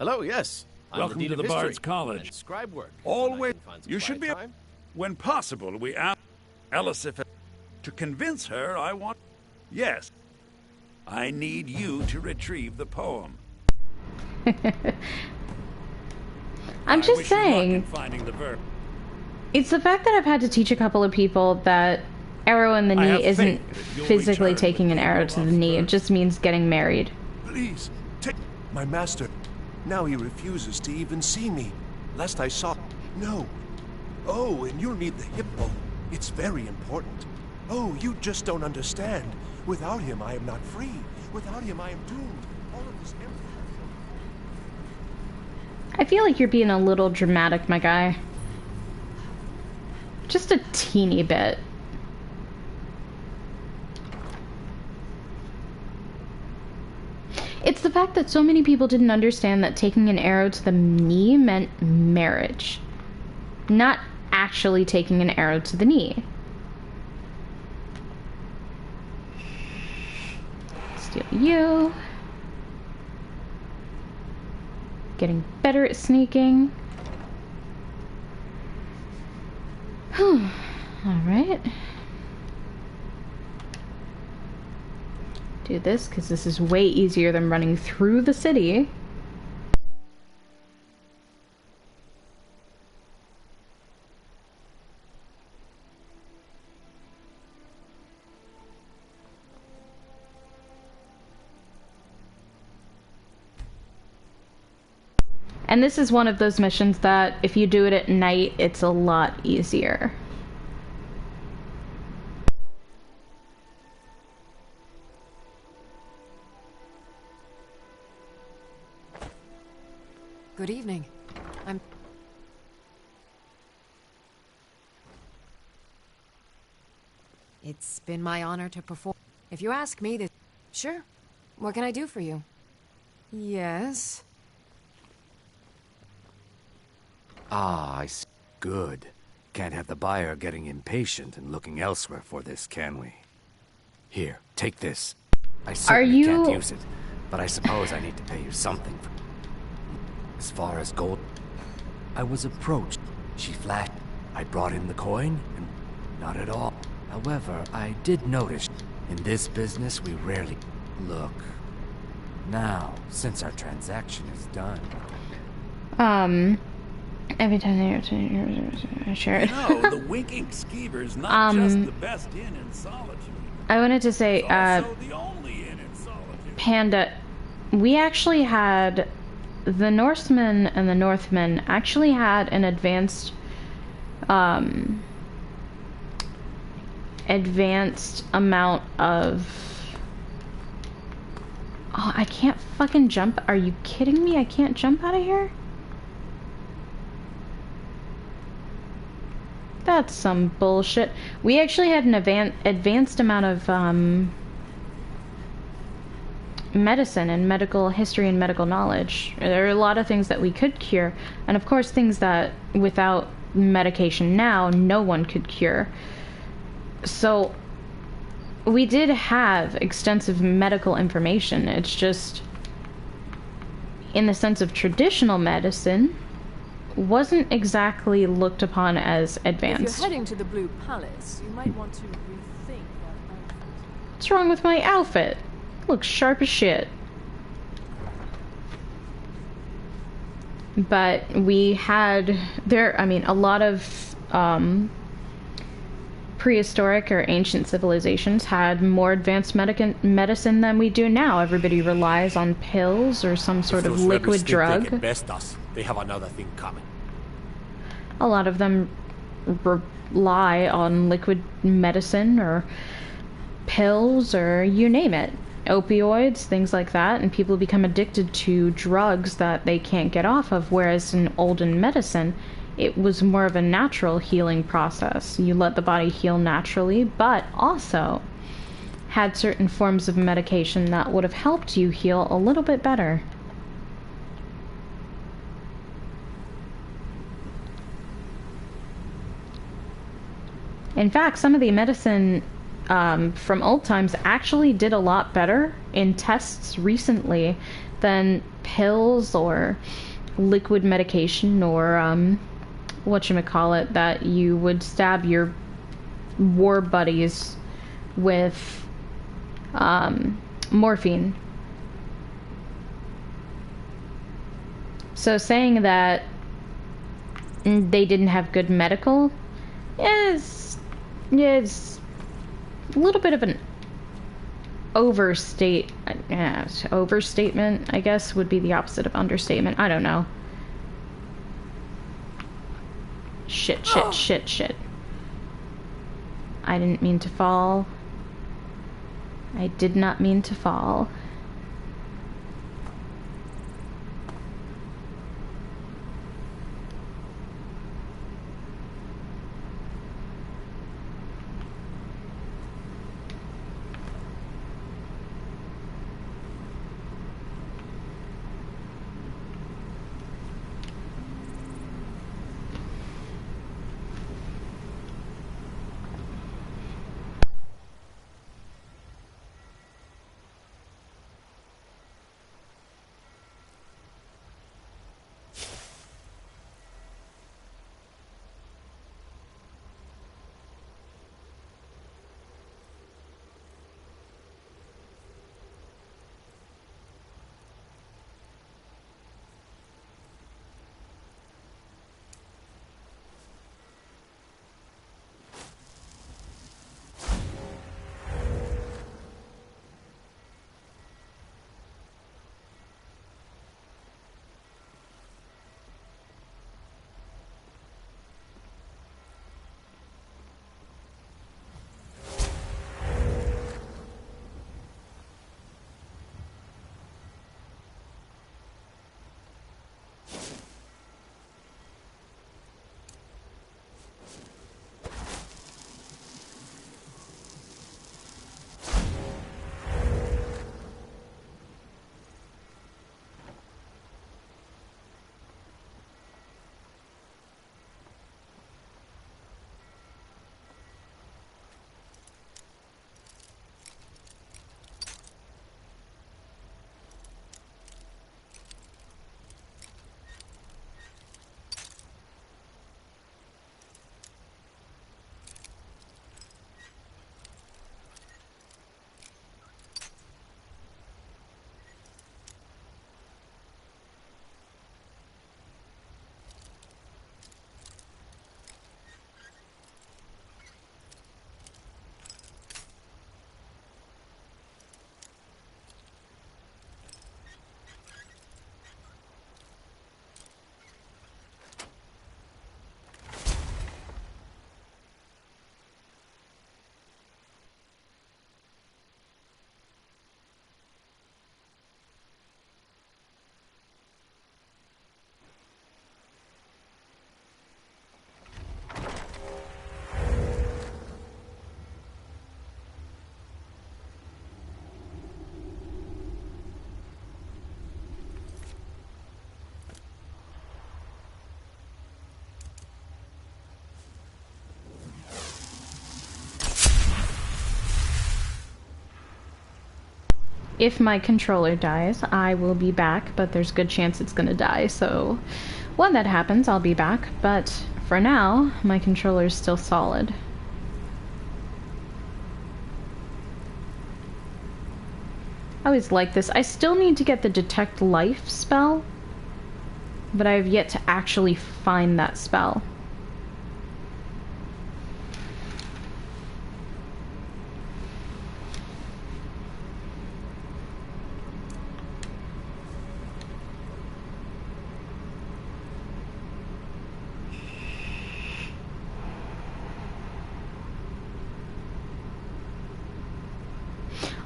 Hello, yes. I'm Welcome the Dean to of the History Bard's College. and scribe work. Always, Find some you should be. quiet time. When possible, we ask Alice if to convince her I want. Yes, I need you to retrieve the poem. I'm just wish you luck saying. in finding the verb. It's the fact that I've had to teach a couple of people that arrow in the I knee have isn't faith that you'll physically return taking with an the arrow to the lost knee. It verse. just means getting married. Please, take my master. Now he refuses to even see me. Last I saw, no. Oh, and you'll need the hip bone. It's very important. Oh, you just don't understand. Without him, I am not free. Without him, I am doomed. All of this empire. I feel like you're being a little dramatic, my guy. Just a teeny bit. It's the fact that so many people didn't understand that taking an arrow to the knee meant marriage. Not actually taking an arrow to the knee. Steal you. Getting better at sneaking. Alright. Do this, because this is way easier than running through the city. And this is one of those missions that, if you do it at night, it's a lot easier. Good evening. It's been my honor to perform. If you ask me this... Sure. What can I do for you? Yes. Ah, I see. Good. Can't have the buyer getting impatient and looking elsewhere for this, can we? Here, take this. I certainly can't use it, but I suppose I need to pay you something for... As far as gold... I was approached. She flashed. I brought in the coin, and not at all. However, I did notice, in this business we rarely... Look. Now, since our transaction is done... Every time I share it. No, the Winking Skeever's not just the best inn in Solitude. I wanted to say, It's also the only inn in Solitude. Panda, we actually had... The Norsemen and the Northmen actually had an advanced amount of... Oh, I can't fucking jump. Are you kidding me? I can't jump out of here? That's some bullshit. We actually had an advanced amount of medicine and medical history and medical knowledge. There are a lot of things that we could cure, and of course things that without medication now no one could cure. So we did have extensive medical information. It's just, in the sense of traditional medicine, wasn't exactly looked upon as advanced. If you're heading to the Blue Palace, you might want to rethink that outfit. What's wrong with my outfit? Looks sharp as shit. But we had a lot of prehistoric or ancient civilizations had more advanced medicine than we do now. Everybody relies on pills or some sort of liquid drug. Think best us. They have another thing coming. A lot of them rely on liquid medicine or pills or you name it. Opioids, things like that, and people become addicted to drugs that they can't get off of, whereas in olden medicine, it was more of a natural healing process. You let the body heal naturally, but also had certain forms of medication that would have helped you heal a little bit better. In fact, some of the medicine from old times actually did a lot better in tests recently than pills or liquid medication or whatchamacallit, that you would stab your war buddies with morphine. So saying that they didn't have good medical is a little bit of an overstatement, I guess, would be the opposite of understatement. I don't know. Shit. I didn't mean to fall. I did not mean to fall. If my controller dies, I will be back, but there's a good chance it's gonna die, so when that happens, I'll be back. But for now, my controller is still solid. I always like this. I still need to get the Detect Life spell, but I have yet to actually find that spell.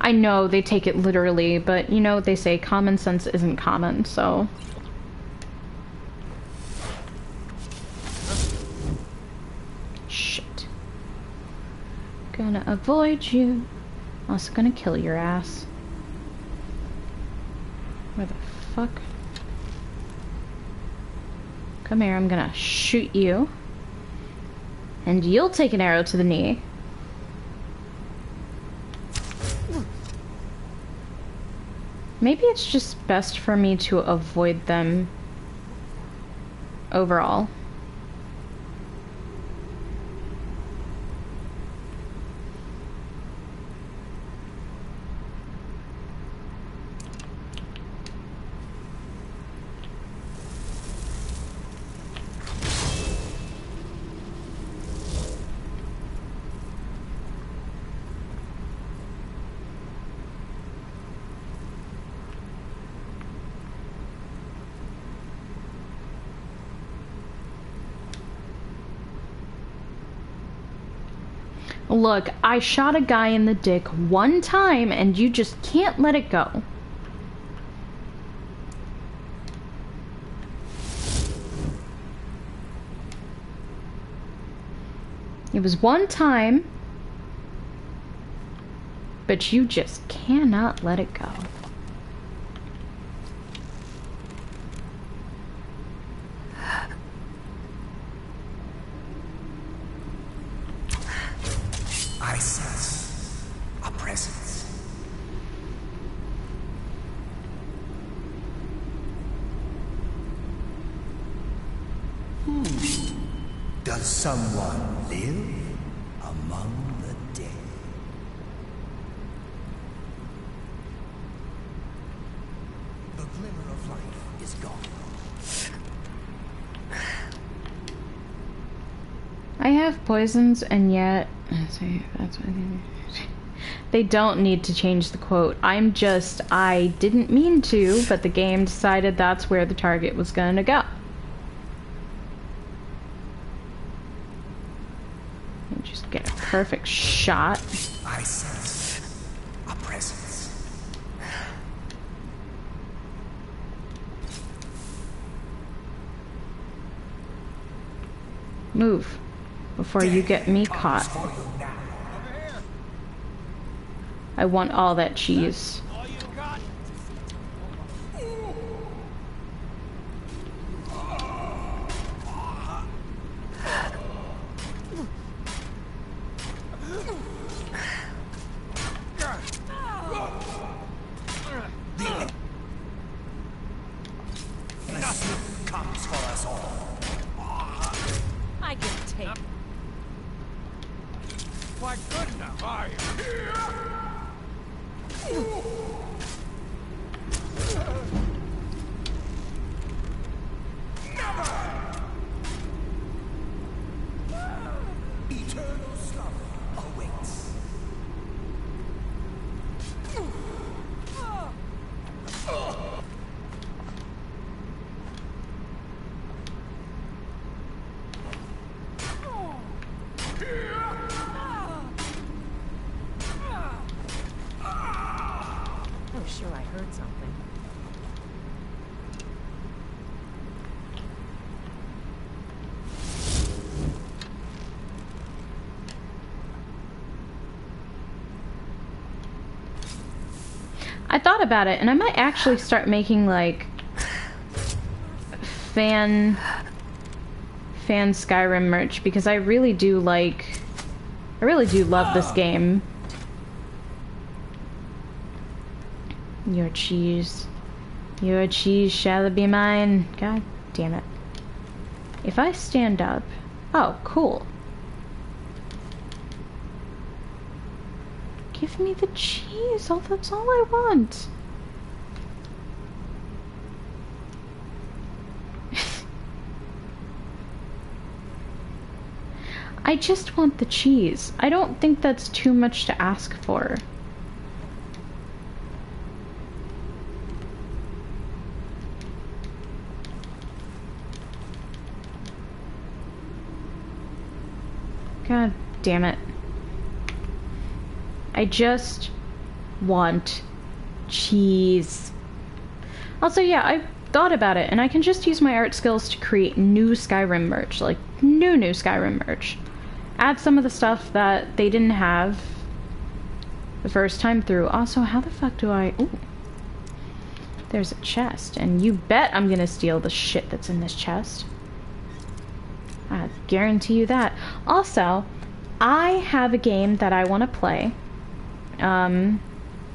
I know they take it literally, but you know what they say, common sense isn't common, so... Shit. Gonna avoid you. Also gonna kill your ass. Where the fuck? Come here, I'm gonna shoot you. And you'll take an arrow to the knee. Maybe it's just best for me to avoid them overall. Look, I shot a guy in the dick one time and you just can't let it go. It was one time, but you just cannot let it go. I sense a presence. Does someone live among the dead? The glimmer of life is gone. I have poisons, and yet that's what they don't need to change the quote. I didn't mean to, but the game decided that's where the target was going to go. And just get a perfect shot. I sense a presence. Move before you get me caught. I want all that cheese. Comes for us all. I can take. Why couldn't I? Eternal slumber awaits. Oh, sure, I heard something. I thought about it, and I might actually start making like fan Skyrim merch, because I really do love this game. Your cheese shall be mine. God damn it. If I stand up, oh cool. Give me the cheese. Oh, that's all I want. I just want the cheese. I don't think that's too much to ask for. God damn it. I just want cheese. Also, yeah, I thought about it, and I can just use my art skills to create new Skyrim merch, like new Skyrim merch. Add some of the stuff that they didn't have the first time through. Also, how the fuck do I... Ooh. There's a chest, and you bet I'm gonna steal the shit that's in this chest. I guarantee you that. Also, I have a game that I want to play.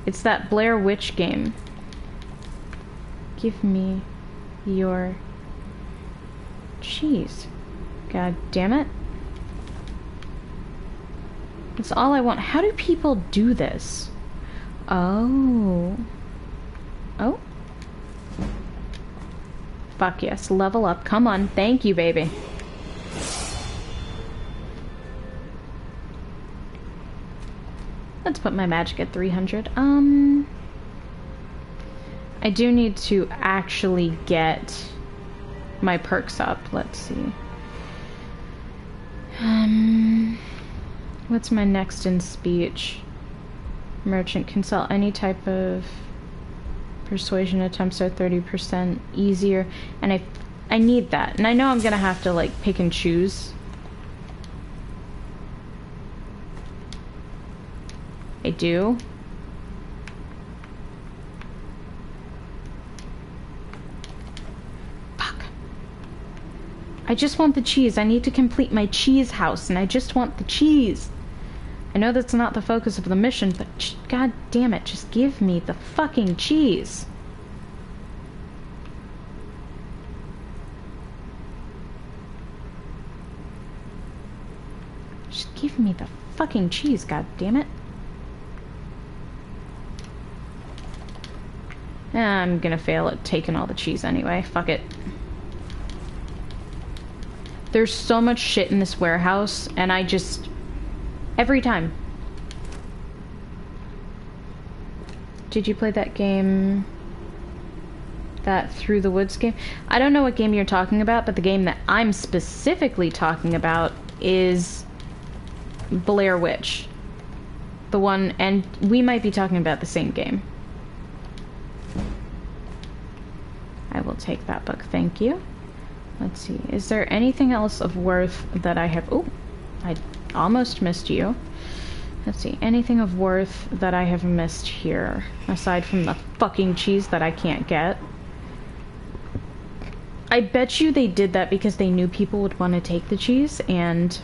It's that Blair Witch game. give me your cheese. God damn it. That's all I want. How do people do this? Oh. Oh. Fuck yes. Level up. Come on. Thank you, baby. Let's put my magic at 300. I do need to actually get my perks up. Let's see. What's my next in speech? Merchant can sell any type of persuasion attempts are 30% easier, and I need that. And I know I'm gonna have to like pick and choose. I do. Fuck. I just want the cheese. I need to complete my cheese house, and I just want the cheese. I know that's not the focus of the mission, but god damn it, just give me the fucking cheese. Just give me the fucking cheese, god damn it. I'm gonna fail at taking all the cheese anyway. Fuck it. There's so much shit in this warehouse, and I just... Every time. Did you play that game? That Through the Woods game? I don't know what game you're talking about, but the game that I'm specifically talking about is Blair Witch. The one, and we might be talking about the same game. I will take that book, thank you. Let's see, is there anything else of worth that I have... Oh, I almost missed you. Let's see, anything of worth that I have missed here, aside from the fucking cheese that I can't get. I bet you they did that because they knew people would want to take the cheese, and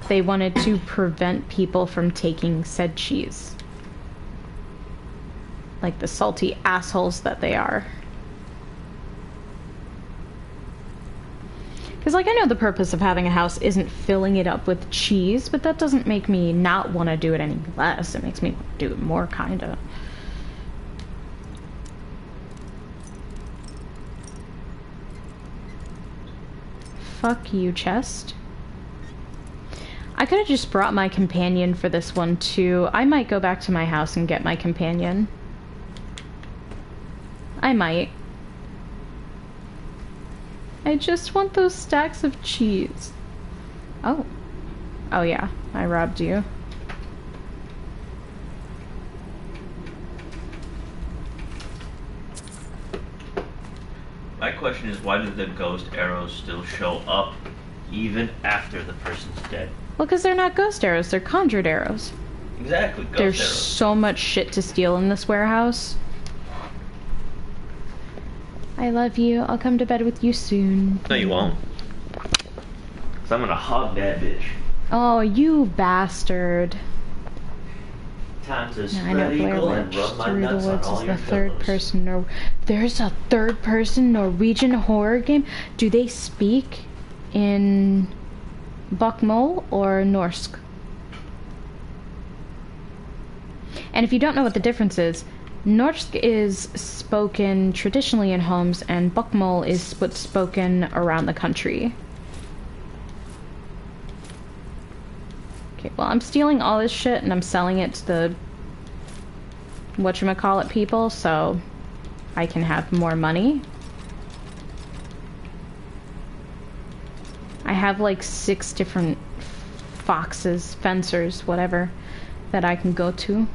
they wanted to prevent people from taking said cheese. Like the salty assholes that they are. Because, like, I know the purpose of having a house isn't filling it up with cheese, but that doesn't make me not want to do it any less. It makes me do it more, kinda. Fuck you, chest. I could have just brought my companion for this one, too. I might go back to my house and get my companion. I might. I just want those stacks of cheese. Oh. Oh yeah, I robbed you. My question is, why do the ghost arrows still show up even after the person's dead? Well, because they're not ghost arrows, they're conjured arrows. Exactly, ghost There's arrows. so much shit to steal in this warehouse. I love you. I'll come to bed with you soon. No, you won't. Because I'm going to hug that bitch. Oh, you bastard. Time to I spread know Blair eagle and Witch rub my Through the nuts on Woods all is your the third pillows. person. There's a third person Norwegian horror game. Do they speak in Bokmål or Norsk? And if you don't know what the difference is, Norsk is spoken traditionally in homes, and Bokmål is what's spoken around the country. Okay, well, I'm stealing all this shit and I'm selling it to the whatchamacallit people so I can have more money. I have like 6 different foxes, fencers, whatever, that I can go to.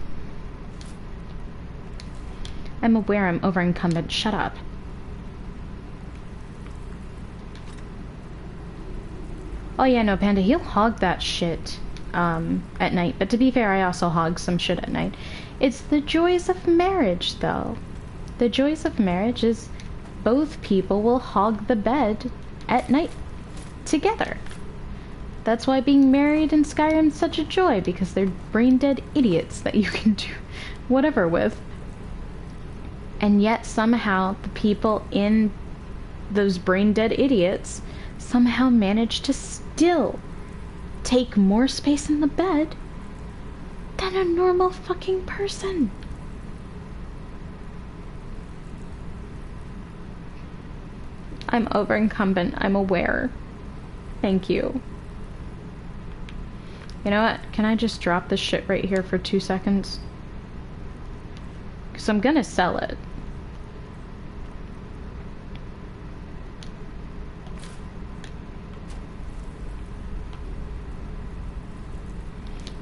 I'm aware I'm over-incumbent. Shut up. Oh yeah, no, Panda, he'll hog that shit at night. But to be fair, I also hog some shit at night. It's the joys of marriage, though. The joys of marriage is both people will hog the bed at night together. That's why being married in Skyrim is such a joy, because they're brain-dead idiots that you can do whatever with. And yet somehow the people in those brain-dead idiots somehow manage to still take more space in the bed than a normal fucking person. I'm over-incumbent. I'm aware. Thank you. You know what? Can I just drop this shit right here for 2 seconds? Because I'm gonna sell it.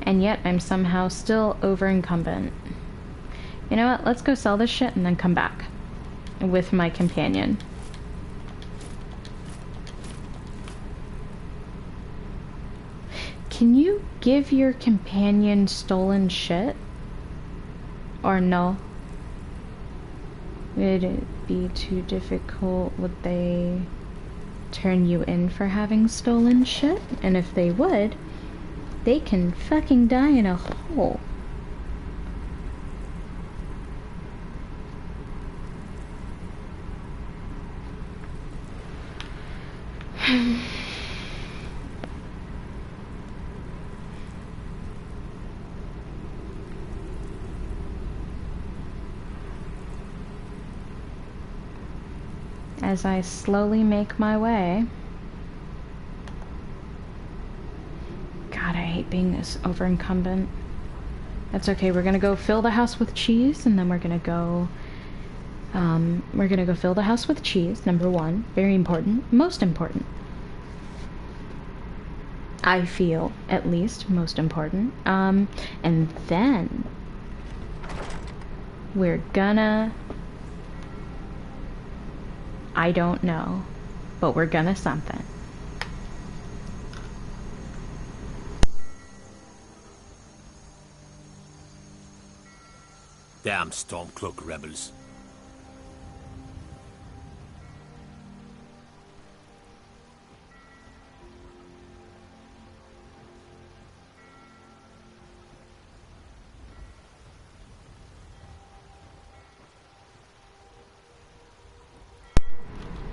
And yet I'm somehow still over-incumbent. You know what? Let's go sell this shit and then come back with my companion. Can you give your companion stolen shit? Or no? Would it be too difficult? Would they turn you in for having stolen shit? And if they would, they can fucking die in a hole. As I slowly make my way. God, I hate being this over-incumbent. That's okay, we're gonna go fill the house with cheese, and then we're gonna go fill the house with cheese, number one. Very important. Most important. I feel, at least, most important. And then we're gonna... I don't know, but we're gonna something. Damn Stormcloak rebels.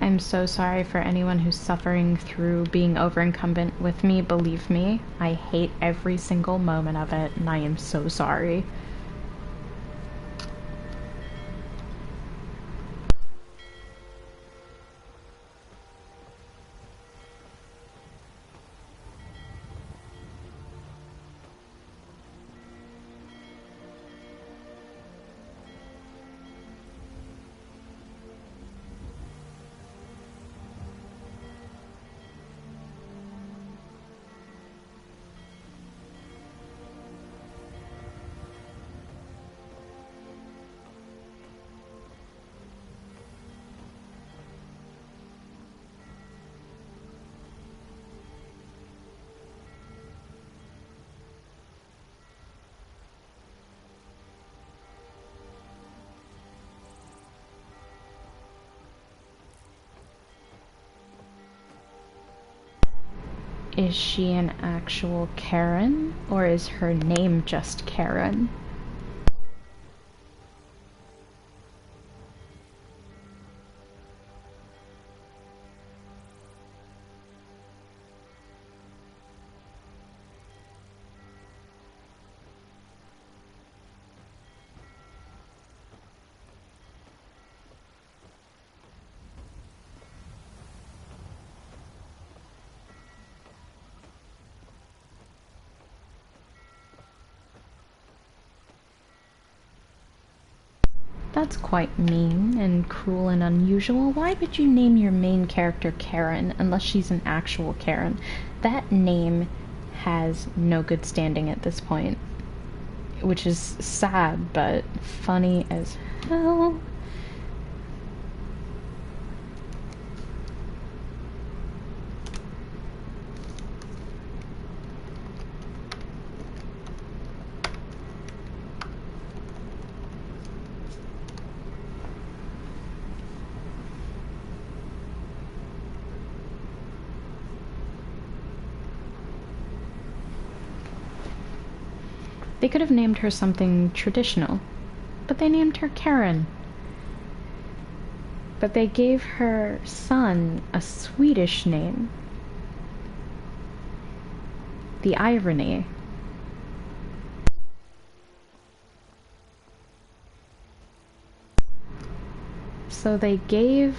I'm so sorry for anyone who's suffering through being over-incumbent with me. Believe me, I hate every single moment of it, and I am so sorry. Is she an actual Karen, or is her name just Karen? That's quite mean and cruel and unusual. Why would you name your main character Karen unless she's an actual Karen? That name has no good standing at this point. Which is sad, but funny as hell. They could have named her something traditional, but they named her Karen. but they gave her son a Swedish name. The irony. So they gave...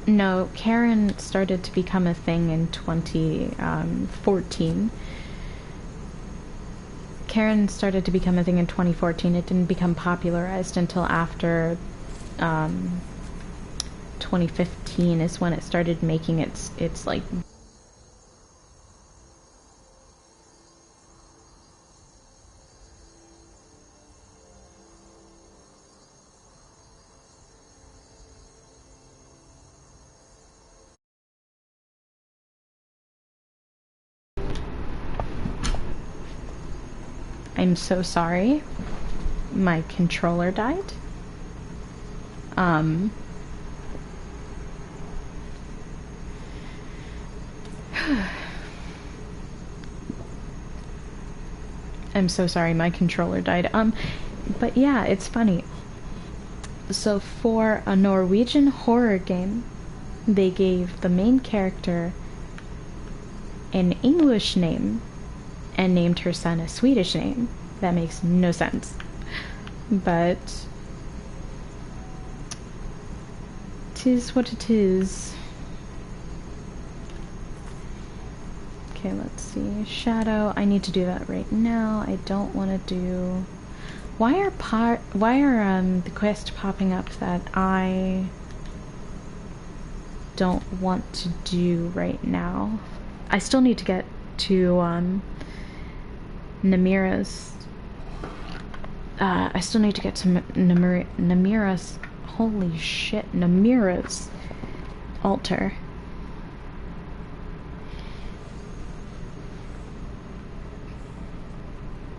No, Karen started to become a thing in 2014. Karen started to become a thing in 2014. It didn't become popularized until after 2015 is when it started making its like... I'm so sorry. My controller died. I'm so sorry, my controller died. But yeah, it's funny. So for a Norwegian horror game, they gave the main character an English name and named her son a Swedish name. That makes no sense. But 'tis what it is. Okay, let's see. Shadow, I need to do that right now. I don't want to do... Why are the quests popping up that I don't want to do right now? I still need to get to Namira's... I still need to get to Namira's... Holy shit, Namira's altar.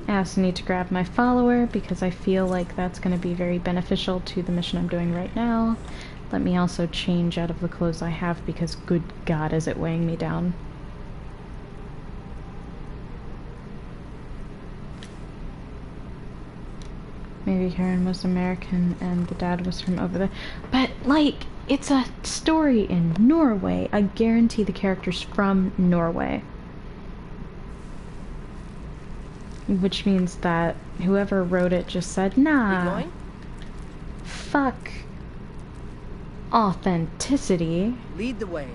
I also need to grab my follower because I feel like that's going to be very beneficial to the mission I'm doing right now. Let me also change out of the clothes I have because good God is it weighing me down. Maybe Karen was American and the dad was from over there. But, like, it's a story in Norway. I guarantee the character's from Norway. Which means that whoever wrote it just said, nah, fuck authenticity. Lead the way.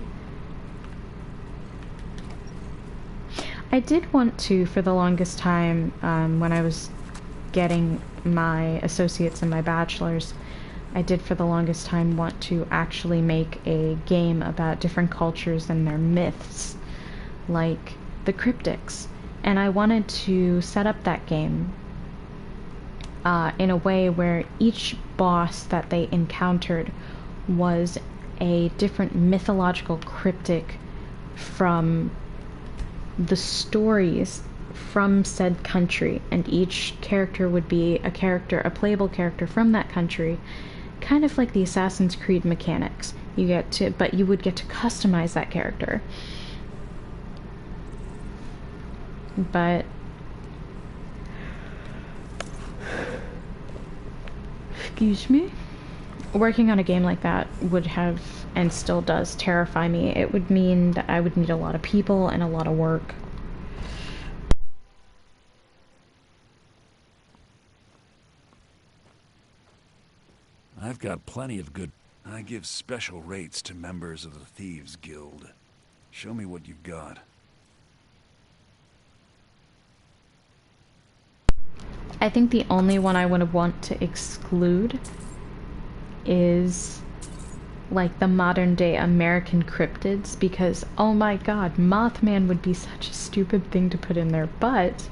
I did want to, for the longest time, when I was getting my associates and my bachelor's, I did for the longest time want to actually make a game about different cultures and their myths, like the cryptics. And I wanted to set up that game in a way where each boss that they encountered was a different mythological cryptic from the stories from said country, and each character would be a playable character from that country, kind of like the Assassin's Creed mechanics. But you would get to customize that character. But excuse me, working on a game like that would have, and still does, terrify me. It would mean that I would need a lot of people and a lot of work. I've got plenty of good... I give special rates to members of the Thieves Guild. Show me what you've got. I think the only one I would want to exclude is like the modern day American cryptids, because oh my god, Mothman would be such a stupid thing to put in there, but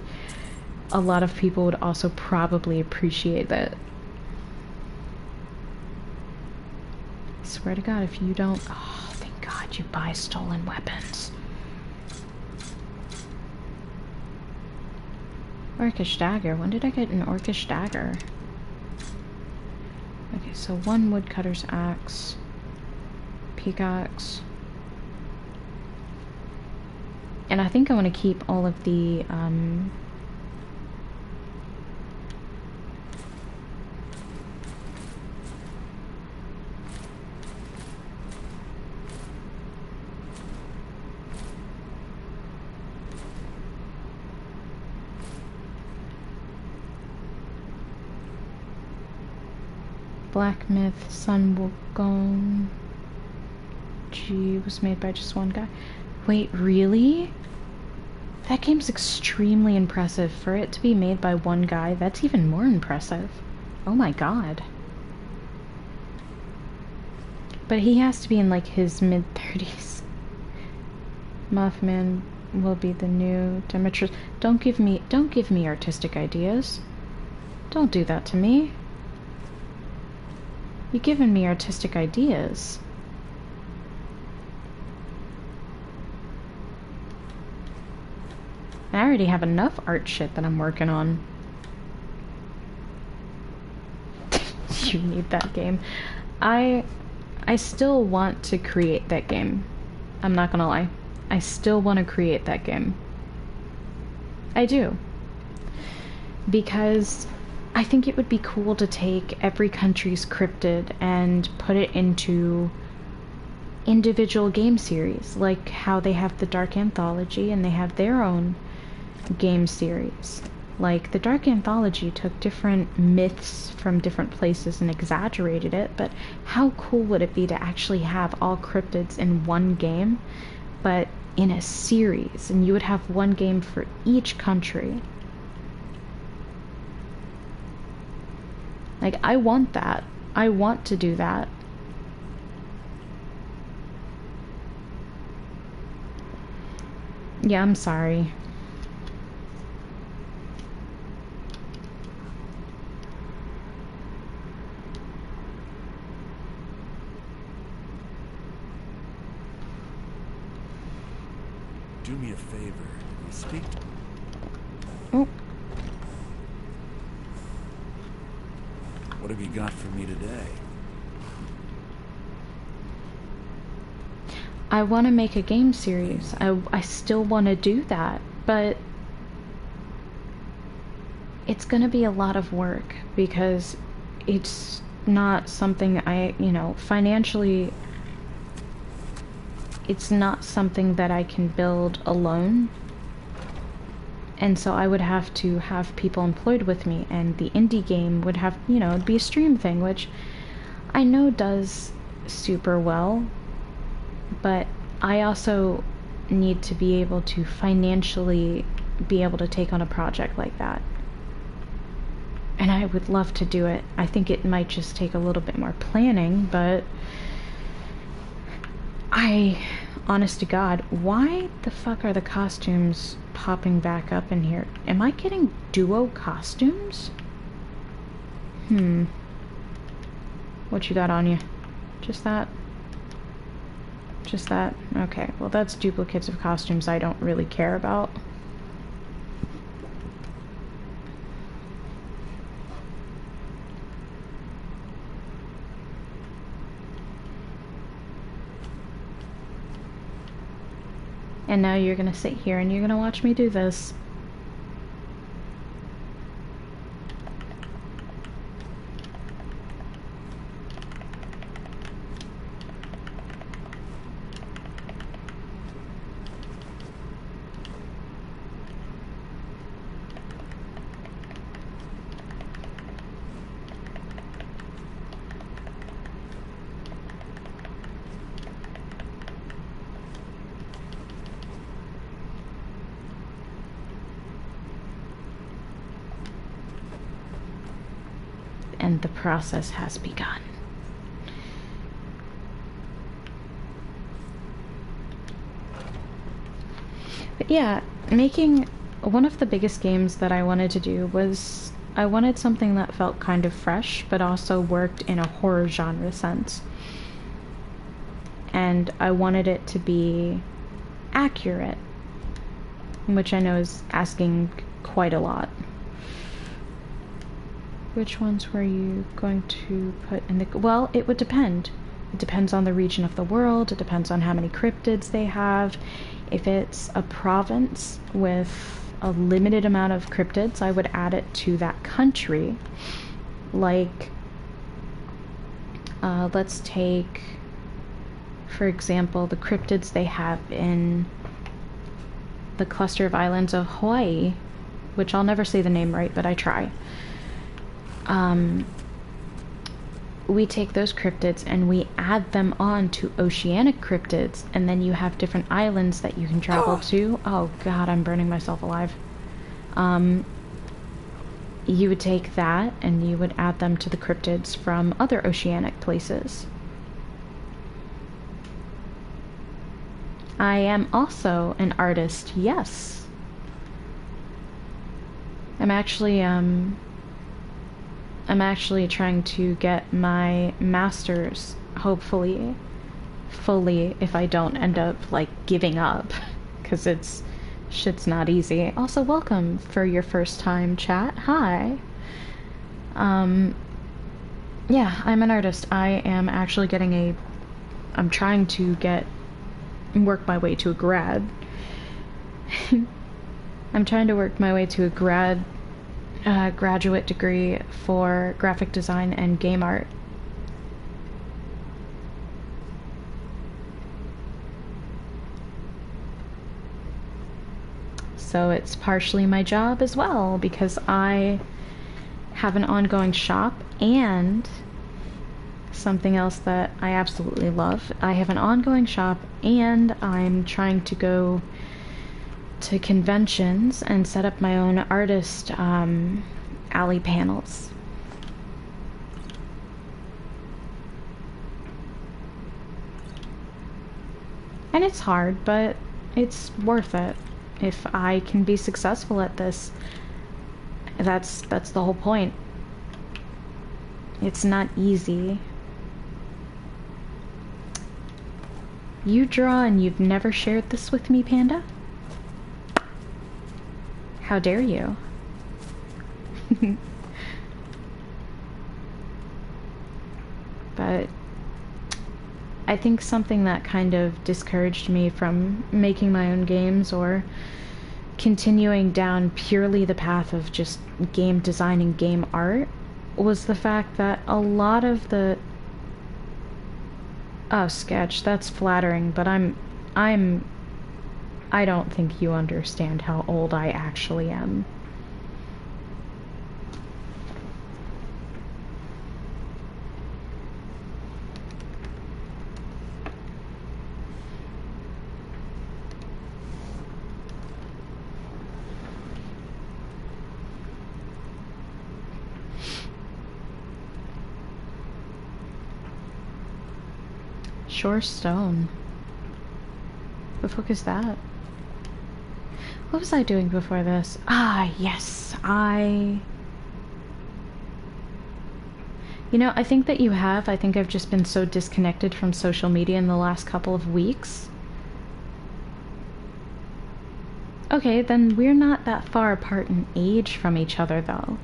a lot of people would also probably appreciate that. I swear to god, if you don't... Oh, thank god you buy stolen weapons. Orcish dagger. When did I get an orcish dagger? Okay, so one woodcutter's axe. Pickaxe. And I think I want to keep all of the, Black Myth, Sun Wukong. G was made by just one guy. Wait, really? That game's extremely impressive. For it to be made by one guy, that's even more impressive. Oh my god. But he has to be in like his mid-30s. Mothman will be the new Demetrius. Don't give me artistic ideas. Don't do that to me. You're giving me artistic ideas. I already have enough art shit that I'm working on. You need that game. I still want to create that game. I'm not gonna lie. I still want to create that game. I do. Because I think it would be cool to take every country's cryptid and put it into individual game series, like how they have the Dark Anthology and they have their own game series. Like, the Dark Anthology took different myths from different places and exaggerated it, but how cool would it be to actually have all cryptids in one game, but in a series, and you would have one game for each country? Like, I want that. I want to do that. Yeah, I'm sorry. Do me a favor. You speak to... Oh. What have you got for me today? I want to make a game series. I still want to do that, but it's going to be a lot of work because it's not something financially, it's not something that I can build alone. And so I would have to have people employed with me, and the indie game would have, it'd be a stream thing, which I know does super well, but I also need to be able to financially be able to take on a project like that. And I would love to do it. I think it might just take a little bit more planning, but honest to God, why the fuck are the costumes popping back up in here? Am I getting duo costumes? What you got on you? Just that? Just that? Okay, well that's duplicates of costumes I don't really care about. And now you're gonna sit here and you're gonna watch me do this. And the process has begun. But yeah, making one of the biggest games that I wanted to do was I wanted something that felt kind of fresh but also worked in a horror genre sense. And I wanted it to be accurate, which I know is asking quite a lot. Which ones were you going to put in the... Well, it would depend. It depends on the region of the world. It depends on how many cryptids they have. If it's a province with a limited amount of cryptids, I would add it to that country. Like, let's take, for example, the cryptids they have in the cluster of islands of Hawaii, which I'll never say the name right, but I try. we take those cryptids and we add them on to oceanic cryptids, and then you have different islands that you can travel to. Oh god, I'm burning myself alive. You would take that and you would add them to the cryptids from other oceanic places. I am also an artist, yes. I'm actually trying to get my master's, hopefully, fully, if I don't end up, like, giving up. Because shit's not easy. Also, welcome for your first time, chat. Hi. Yeah, I'm an artist. I am actually I'm trying to work my way to a grad. I'm trying to work my way to a graduate degree for graphic design and game art. So it's partially my job as well, because I have an ongoing shop, and something else that I absolutely love. I have an ongoing shop, and I'm trying to go to conventions and set up my own artist alley panels. And it's hard, but it's worth it. If I can be successful at this, that's the whole point. It's not easy. You draw and you've never shared this with me, Panda? How dare you? But I think something that kind of discouraged me from making my own games or continuing down purely the path of just game design and game art was the fact that a lot of the... Oh, sketch, that's flattering, but I don't think you understand how old I actually am. Shore Stone. The fuck is that? What was I doing before this? Ah, yes, You know, I think that you have. I think I've just been so disconnected from social media in the last couple of weeks. Okay, then we're not that far apart in age from each other, though.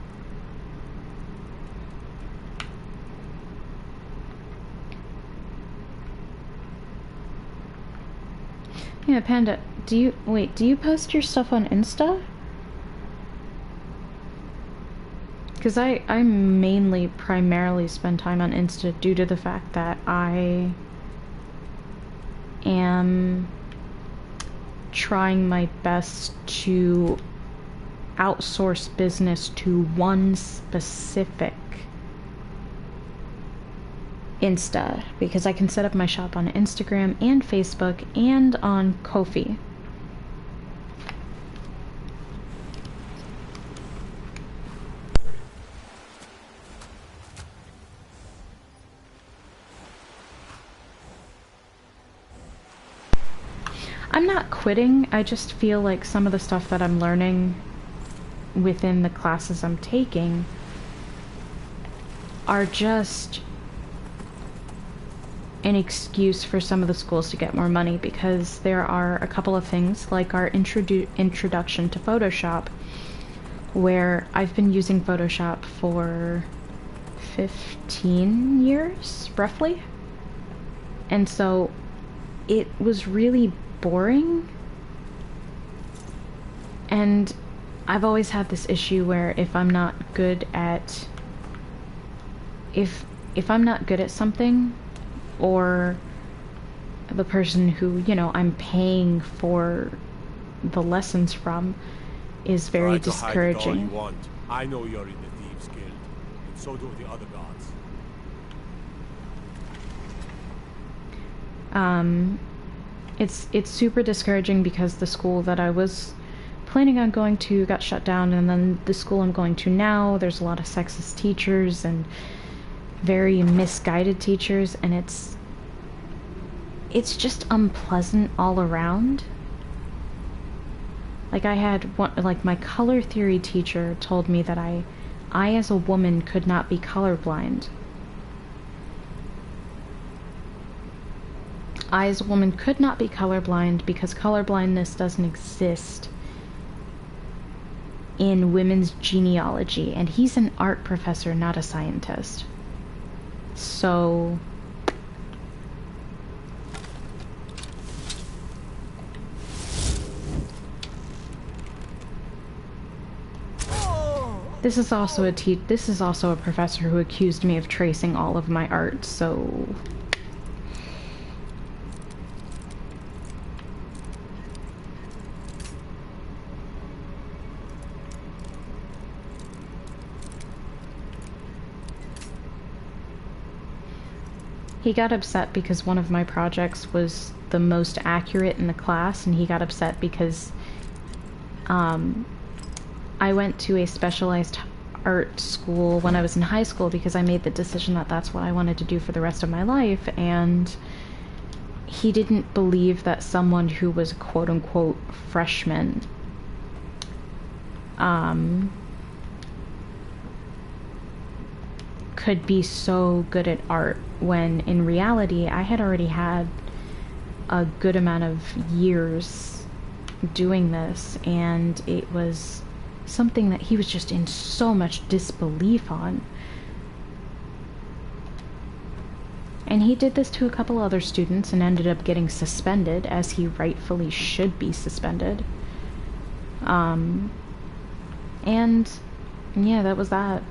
Yeah, Panda, do you post your stuff on Insta? Because I primarily spend time on Insta due to the fact that I am trying my best to outsource business to one specific Insta, because I can set up my shop on Instagram and Facebook and on Ko-fi. I'm not quitting, I just feel like some of the stuff that I'm learning within the classes I'm taking are just an excuse for some of the schools to get more money, because there are a couple of things like our introduction to Photoshop, where I've been using Photoshop for 15 years, roughly. And so it was really boring. And I've always had this issue where if I'm not good at something, or the person who, you know, I'm paying for the lessons from is very discouraging. Try to hide it all you want. I know you're in the Thieves' Guild, and so do the other gods. It's super discouraging because the school that I was planning on going to got shut down, and then the school I'm going to now, there's a lot of sexist teachers and very misguided teachers, and it's just unpleasant all around. Like, I had one, like, my color theory teacher told me that I as a woman could not be colorblind. I as a woman could not be colorblind because colorblindness doesn't exist in women's genealogy, and he's an art professor, not a scientist. So this is also a professor who accused me of tracing all of my art, so he got upset because one of my projects was the most accurate in the class, and he got upset because I went to a specialized art school when I was in high school because I made the decision that that's what I wanted to do for the rest of my life, and he didn't believe that someone who was a quote-unquote freshman could be so good at art, when in reality I had already had a good amount of years doing this, and it was something that he was just in so much disbelief on. And he did this to a couple other students and ended up getting suspended, as he rightfully should be suspended. And yeah, that was that.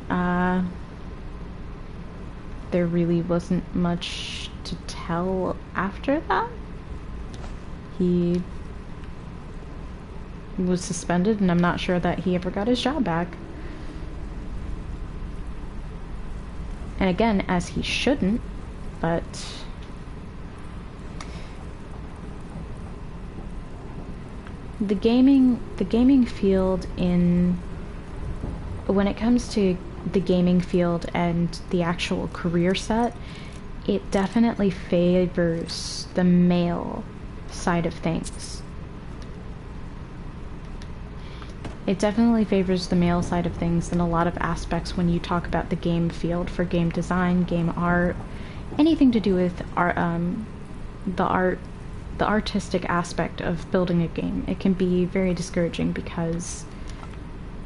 There really wasn't much to tell after that. He was suspended, and I'm not sure that he ever got his job back. And again, as he shouldn't, but the gaming field, when it comes to the gaming field and the actual career set, it definitely favors the male side of things. It definitely favors the male side of things in a lot of aspects when you talk about the game field for game design, game art, anything to do with the artistic aspect of building a game. It can be very discouraging because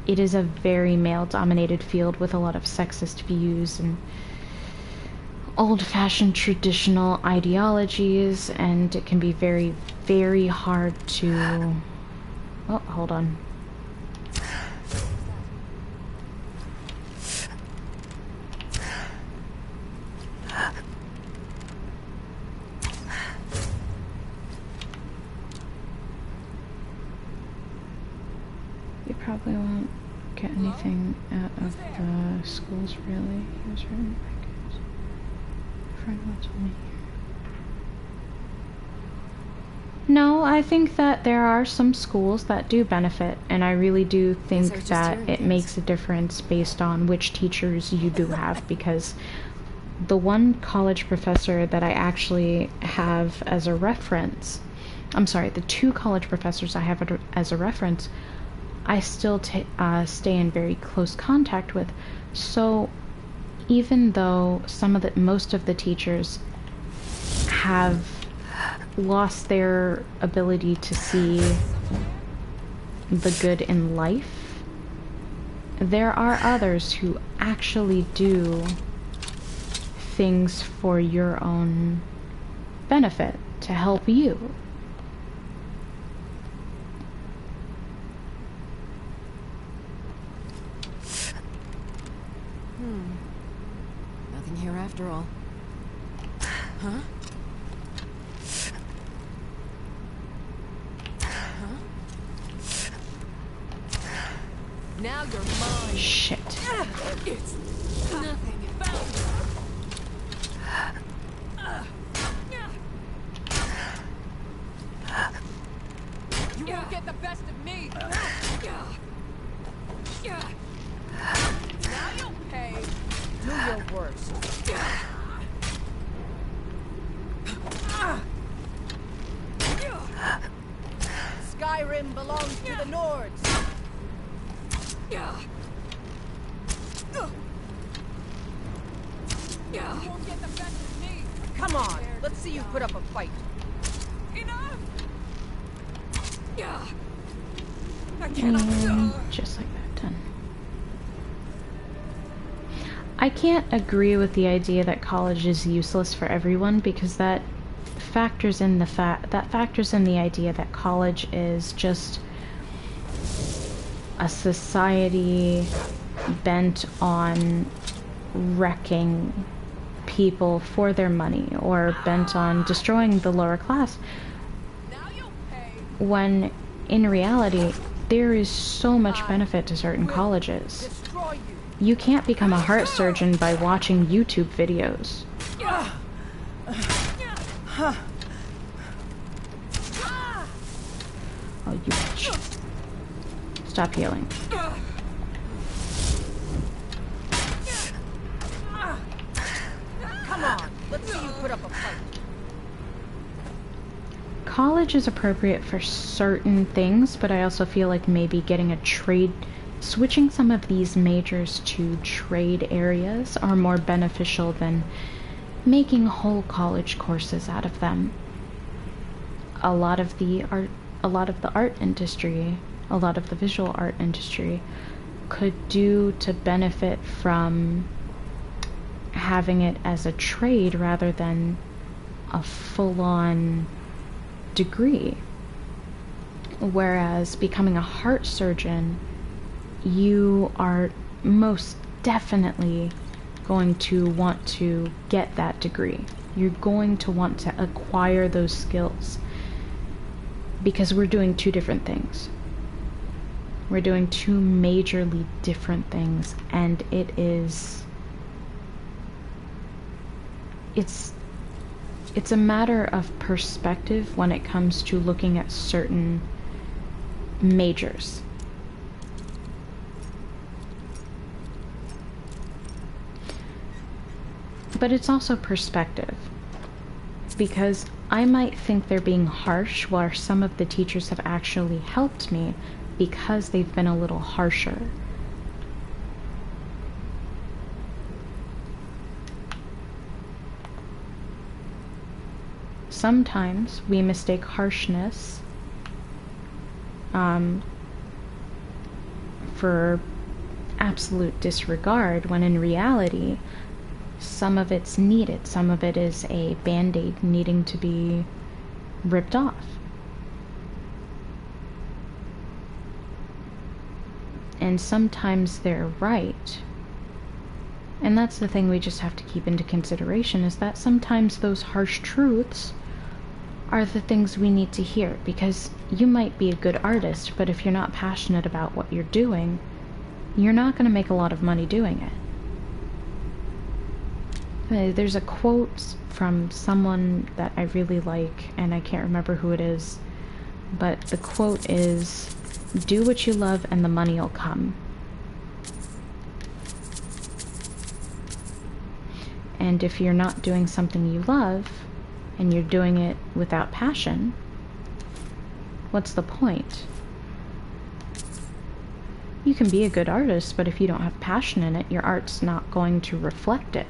it is a very male-dominated field with a lot of sexist views and old-fashioned traditional ideologies, and it can be very, very hard to... Oh, hold on. You probably won't get anything out of the schools, really. Here's written records. Friend what's only here. No, I think that there are some schools that do benefit, and I really do think that it makes a difference based on which teachers you do have, because the one college professor that I actually have as a reference, I'm sorry, the two college professors I have as a reference, I still stay in very close contact with. So even though most of the teachers have lost their ability to see the good in life, there are others who actually do things for your own benefit to help you. Nothing here after all. Huh? Now you're mine. Shit. It's nothing. won't get the best of me. Now you'll pay. Do your worst. Skyrim belongs to the Nords. You won't get the best of me. Come on, let's see you put up a fight. Enough. I cannot. Just like that, done. I can't agree with the idea that college is useless for everyone, because that factors in the idea that college is just a society bent on wrecking people for their money, or bent on destroying the lower class, when in reality there is so much benefit to certain colleges. You can't become a heart surgeon by watching YouTube videos. Oh, you bitch. Stop healing. Come on, let's see you put up a fight. College is appropriate for certain things, but I also feel like maybe getting a trade, switching some of these majors to trade areas are more beneficial than making whole college courses out of them. A lot of the art industry, a lot of the visual art industry could do to benefit from having it as a trade rather than a full-on degree. Whereas becoming a heart surgeon, you are most definitely going to want to get that degree. You're going to want to acquire those skills, because we're doing two different things. We're doing two majorly different things, and it's a matter of perspective when it comes to looking at certain majors. But it's also perspective, because I might think they're being harsh, while some of the teachers have actually helped me because they've been a little harsher. Sometimes we mistake harshness for absolute disregard, when in reality some of it's needed. Some of it is a band-aid needing to be ripped off. And sometimes they're right. And that's the thing we just have to keep into consideration, is that sometimes those harsh truths are the things we need to hear, because you might be a good artist, but if you're not passionate about what you're doing, you're not going to make a lot of money doing it. There's a quote from someone that I really like, and I can't remember who it is, but the quote is, "Do what you love and the money will come." And if you're not doing something you love, and you're doing it without passion, what's the point? You can be a good artist, but if you don't have passion in it, your art's not going to reflect it.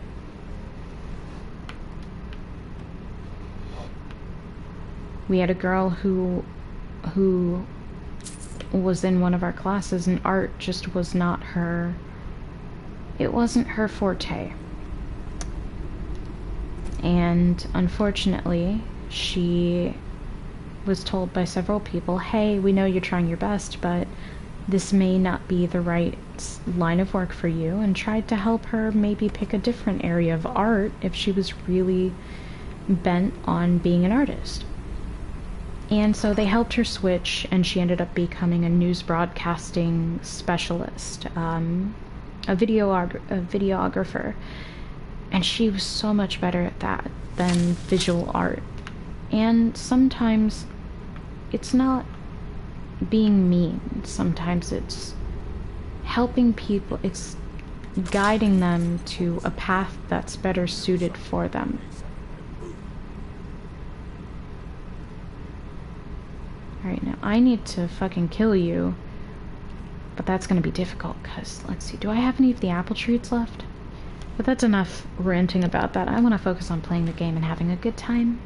We had a girl who was in one of our classes, and art just was not her, it wasn't her forte. And unfortunately, she was told by several people, "Hey, we know you're trying your best, but this may not be the right line of work for you," and tried to help her maybe pick a different area of art if she was really bent on being an artist. And so they helped her switch, and she ended up becoming a news broadcasting specialist, a videographer. And she was so much better at that than visual art. And sometimes it's not being mean. Sometimes it's helping people. It's guiding them to a path that's better suited for them. Alright, now I need to fucking kill you. But that's gonna be difficult, because, let's see, do I have any of the apple treats left? But that's enough ranting about that. I want to focus on playing the game and having a good time.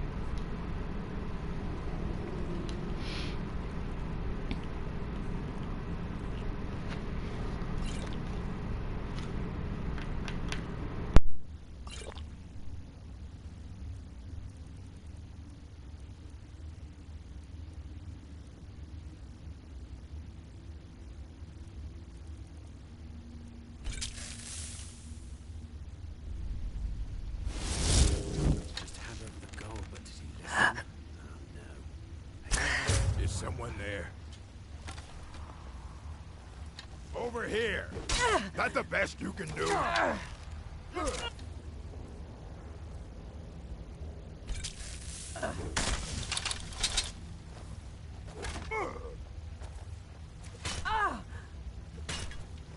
Someone there. Over here. That the best you can do?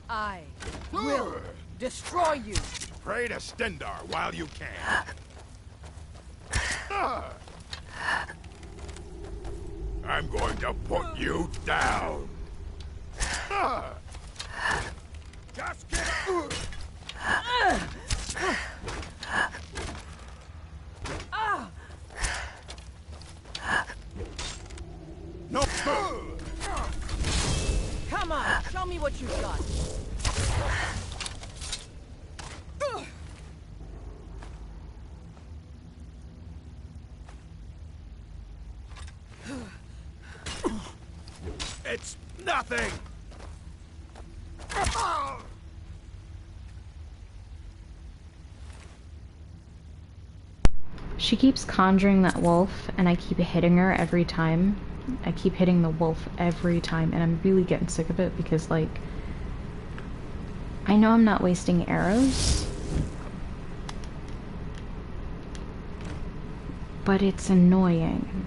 I will destroy you. Pray to Stendar while you can. I'm going to put you down. Just get up. No. Come on, show me what you've got. It's nothing. She keeps conjuring that wolf, and I keep hitting her every time. I keep hitting the wolf every time, and I'm really getting sick of it because, like, I know I'm not wasting arrows, but it's annoying.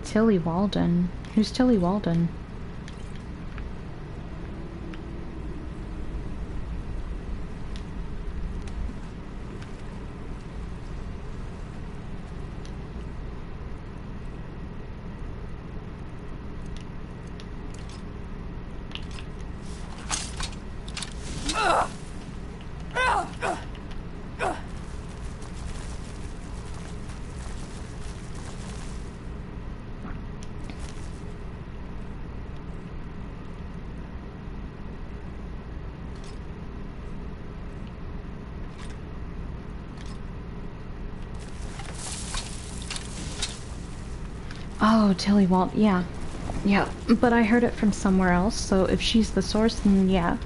Tilly Walden. Who's Tilly Walden? Oh, Tilly Walt, yeah. Yeah, but I heard it from somewhere else, so if she's the source, then yeah.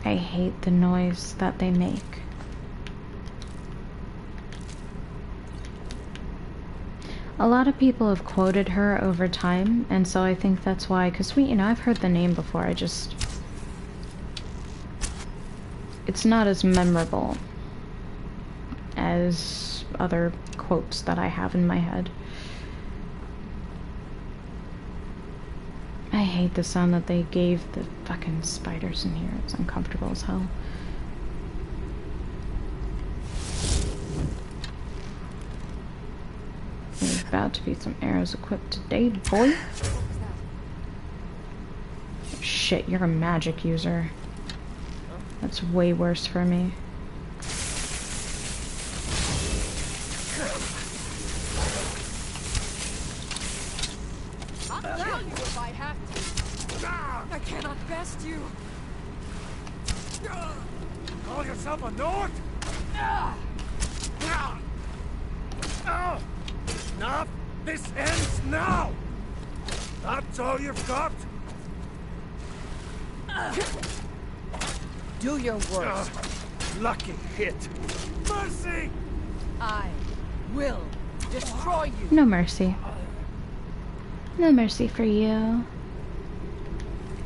I hate the noise that they make. A lot of people have quoted her over time, and so I think that's why, because I've heard the name before, it's not as memorable as other quotes that I have in my head. I hate the sound that they gave the fucking spiders in here. It's uncomfortable as hell. about to be some arrows equipped today, boy. Shit, you're a magic user. That's way worse for me. I'll kill you if I have to. I cannot best you. Call yourself a Nord? Enough! This ends now! That's all you've got? Do your worst. Lucky hit. Mercy! I will destroy you. No mercy. No mercy for you.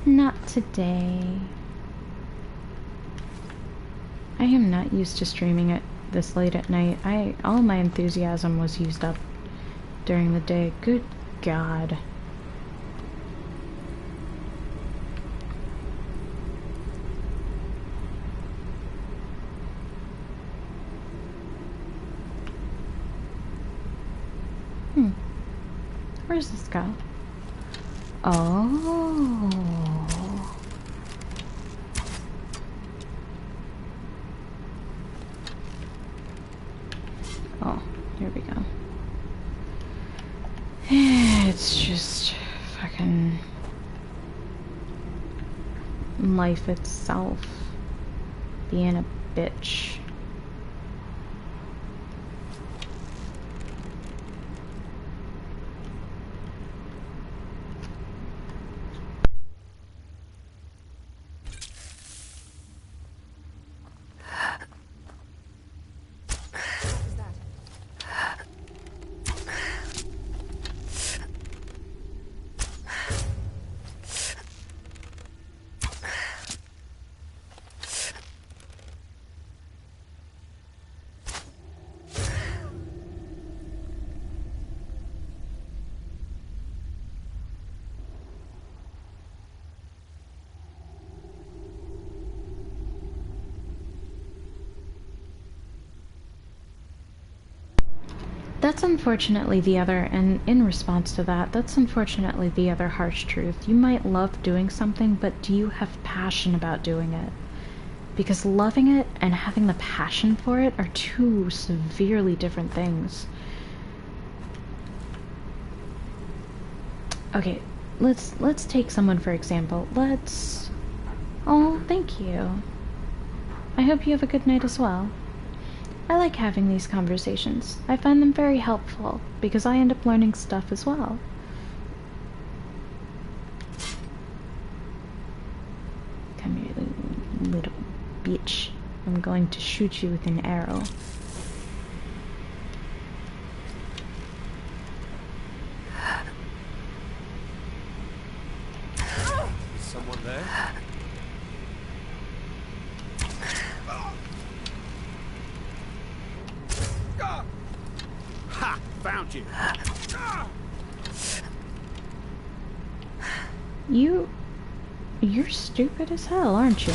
Not today. I am not used to streaming it this late at night. All my enthusiasm was used up during the day. Good God. Where's this go? Oh. Oh, here we go. It's just fucking life itself being a bitch. That's unfortunately the other, and in response to that, that's unfortunately the other harsh truth. You might love doing something, but do you have passion about doing it? Because loving it and having the passion for it are two severely different things. Okay, let's take someone for example. Oh, thank you. I hope you have a good night as well. I like having these conversations. I find them very helpful, because I end up learning stuff as well. Come here, little bitch. I'm going to shoot you with an arrow. Is someone there? Ha! Found you. You're stupid as hell, aren't you?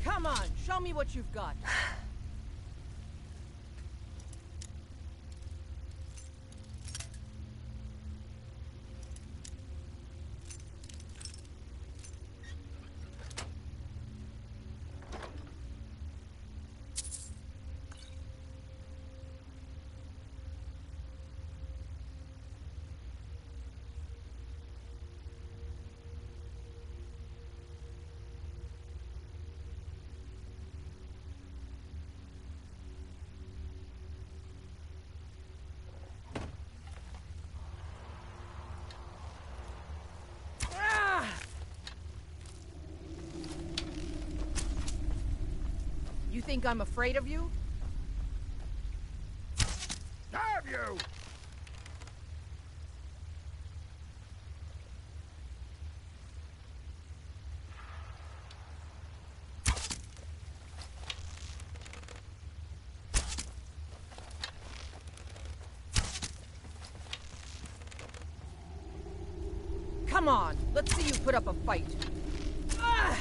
Come on, show me what you've got. You think I'm afraid of you? Have you? Come on, let's see you put up a fight. Ah!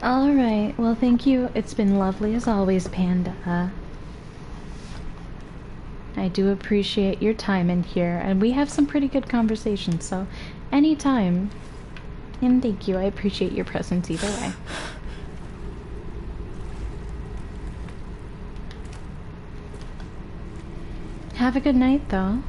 Alright, well thank you. It's been lovely as always, Panda. I do appreciate your time in here, and we have some pretty good conversations, so anytime. And thank you, I appreciate your presence either way. Have a good night, though.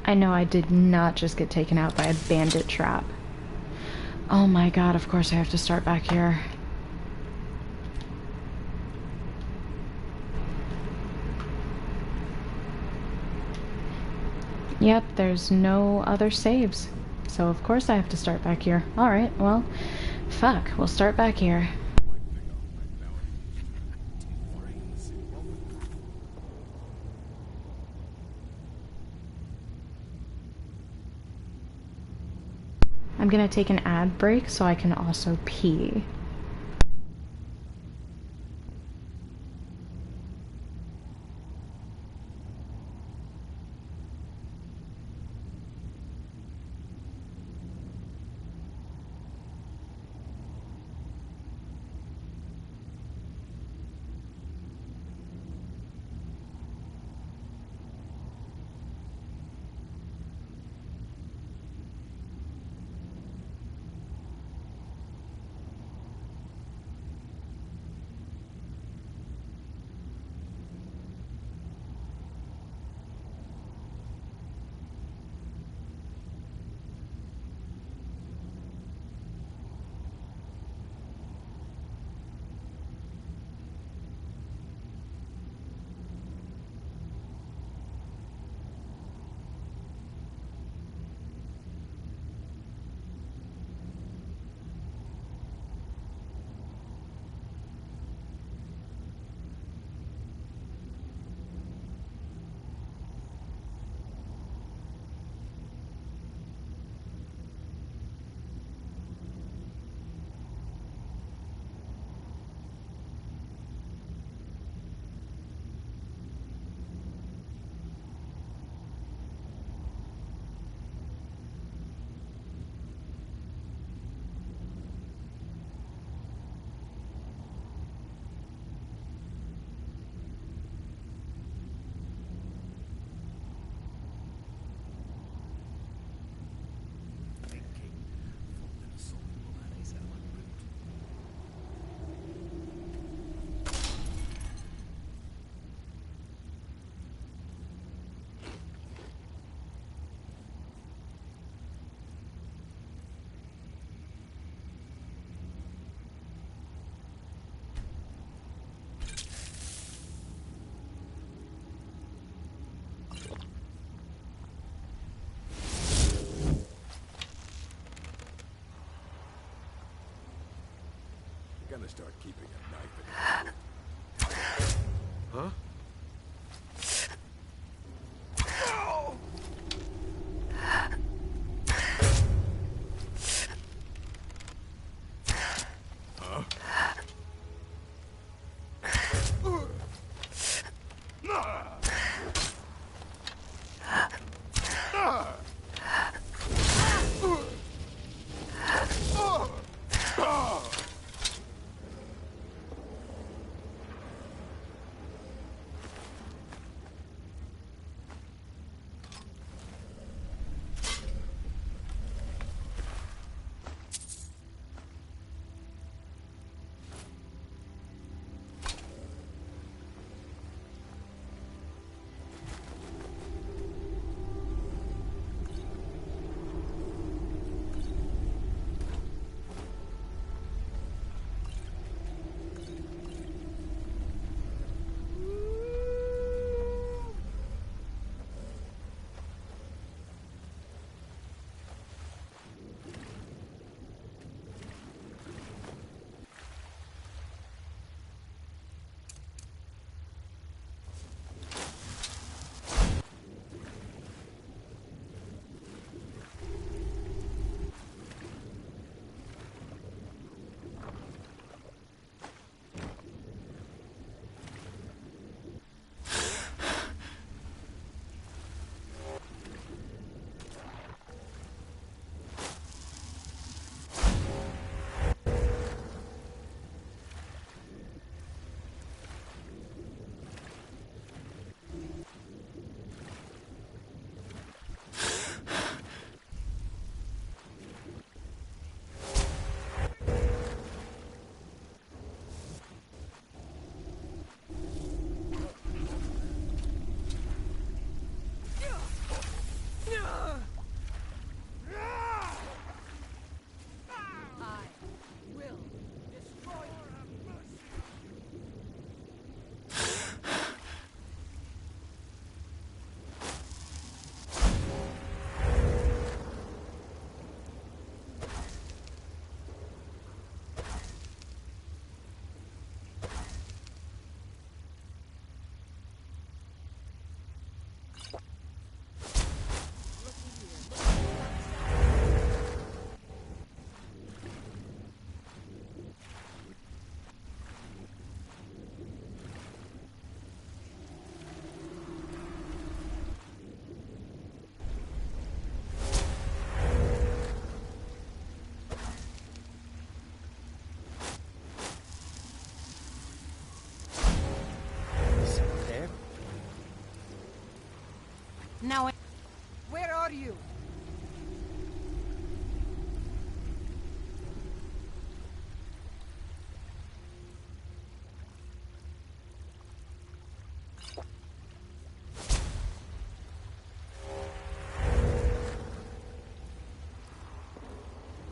I know I did not just get taken out by a bandit trap. Oh my god, of course I have to start back here. Yep, there's no other saves. So of course I have to start back here. Alright, well, fuck, we'll start back here. I'm gonna take an ad break so I can also pee. Gonna start keeping a knife in it. Huh? you.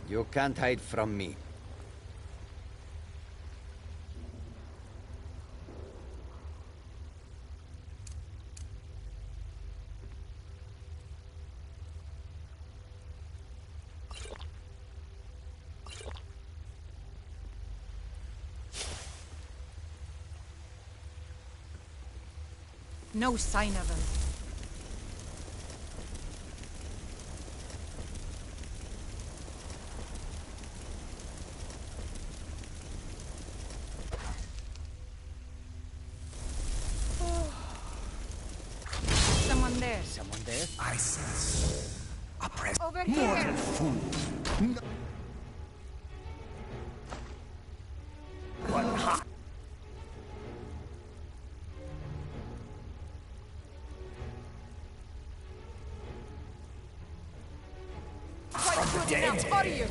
You can't hide from me. No sign of him. Someone there. Someone there? I sense a presence. Over here. Mortal fool. What hot? Quite good enough for you.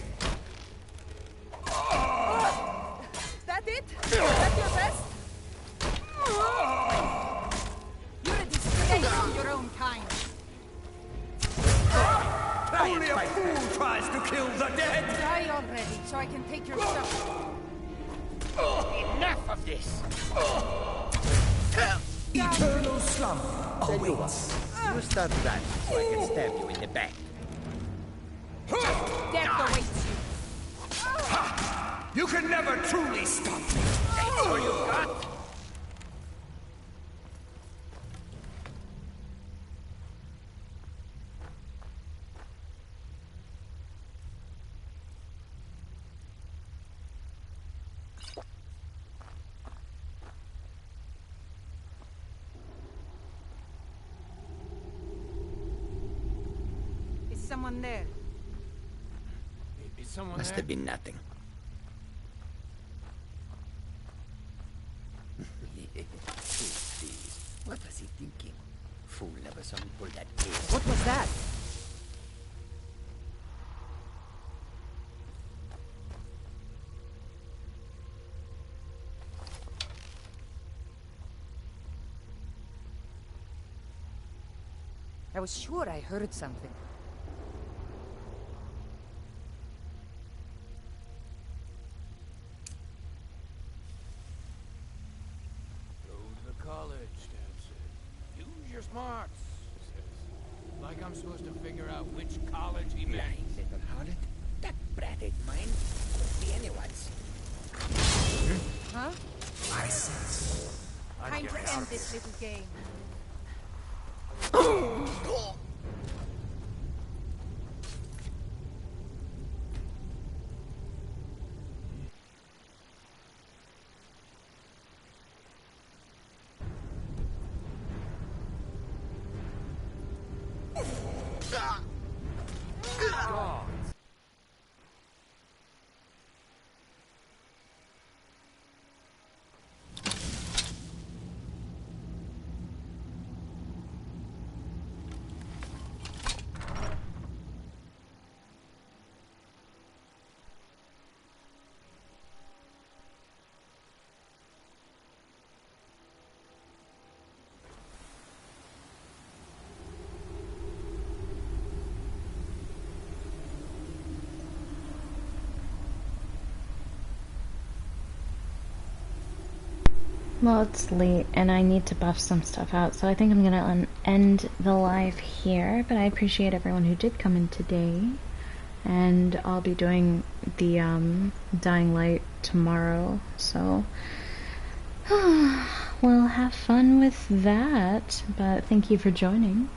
That it? That your best? You're a disgrace to your own kind. Only a fool tries to kill the dead. Die already, so I can take your stuff. Enough of this! Eternal slumber awaits. You start that so I can stab you in the back. Death awaits you. You can never truly stop me. That's all you got? Is someone there? Is someone Must there? have been nothing. What was he thinking? Fool never saw me pull that case. What was that? I was sure I heard something. Go to the college, Dad said. Use your smarts, he says. Like I'm supposed to figure out which college he meant. Lying little harlot. That brat ain't mine. Could be anyone's. Huh? I sense. Time to end this little game. Well, it's late and I need to buff some stuff out, so I think I'm gonna end the live here, but I appreciate everyone who did come in today, and I'll be doing the Dying Light tomorrow, so we'll have fun with that, but thank you for joining.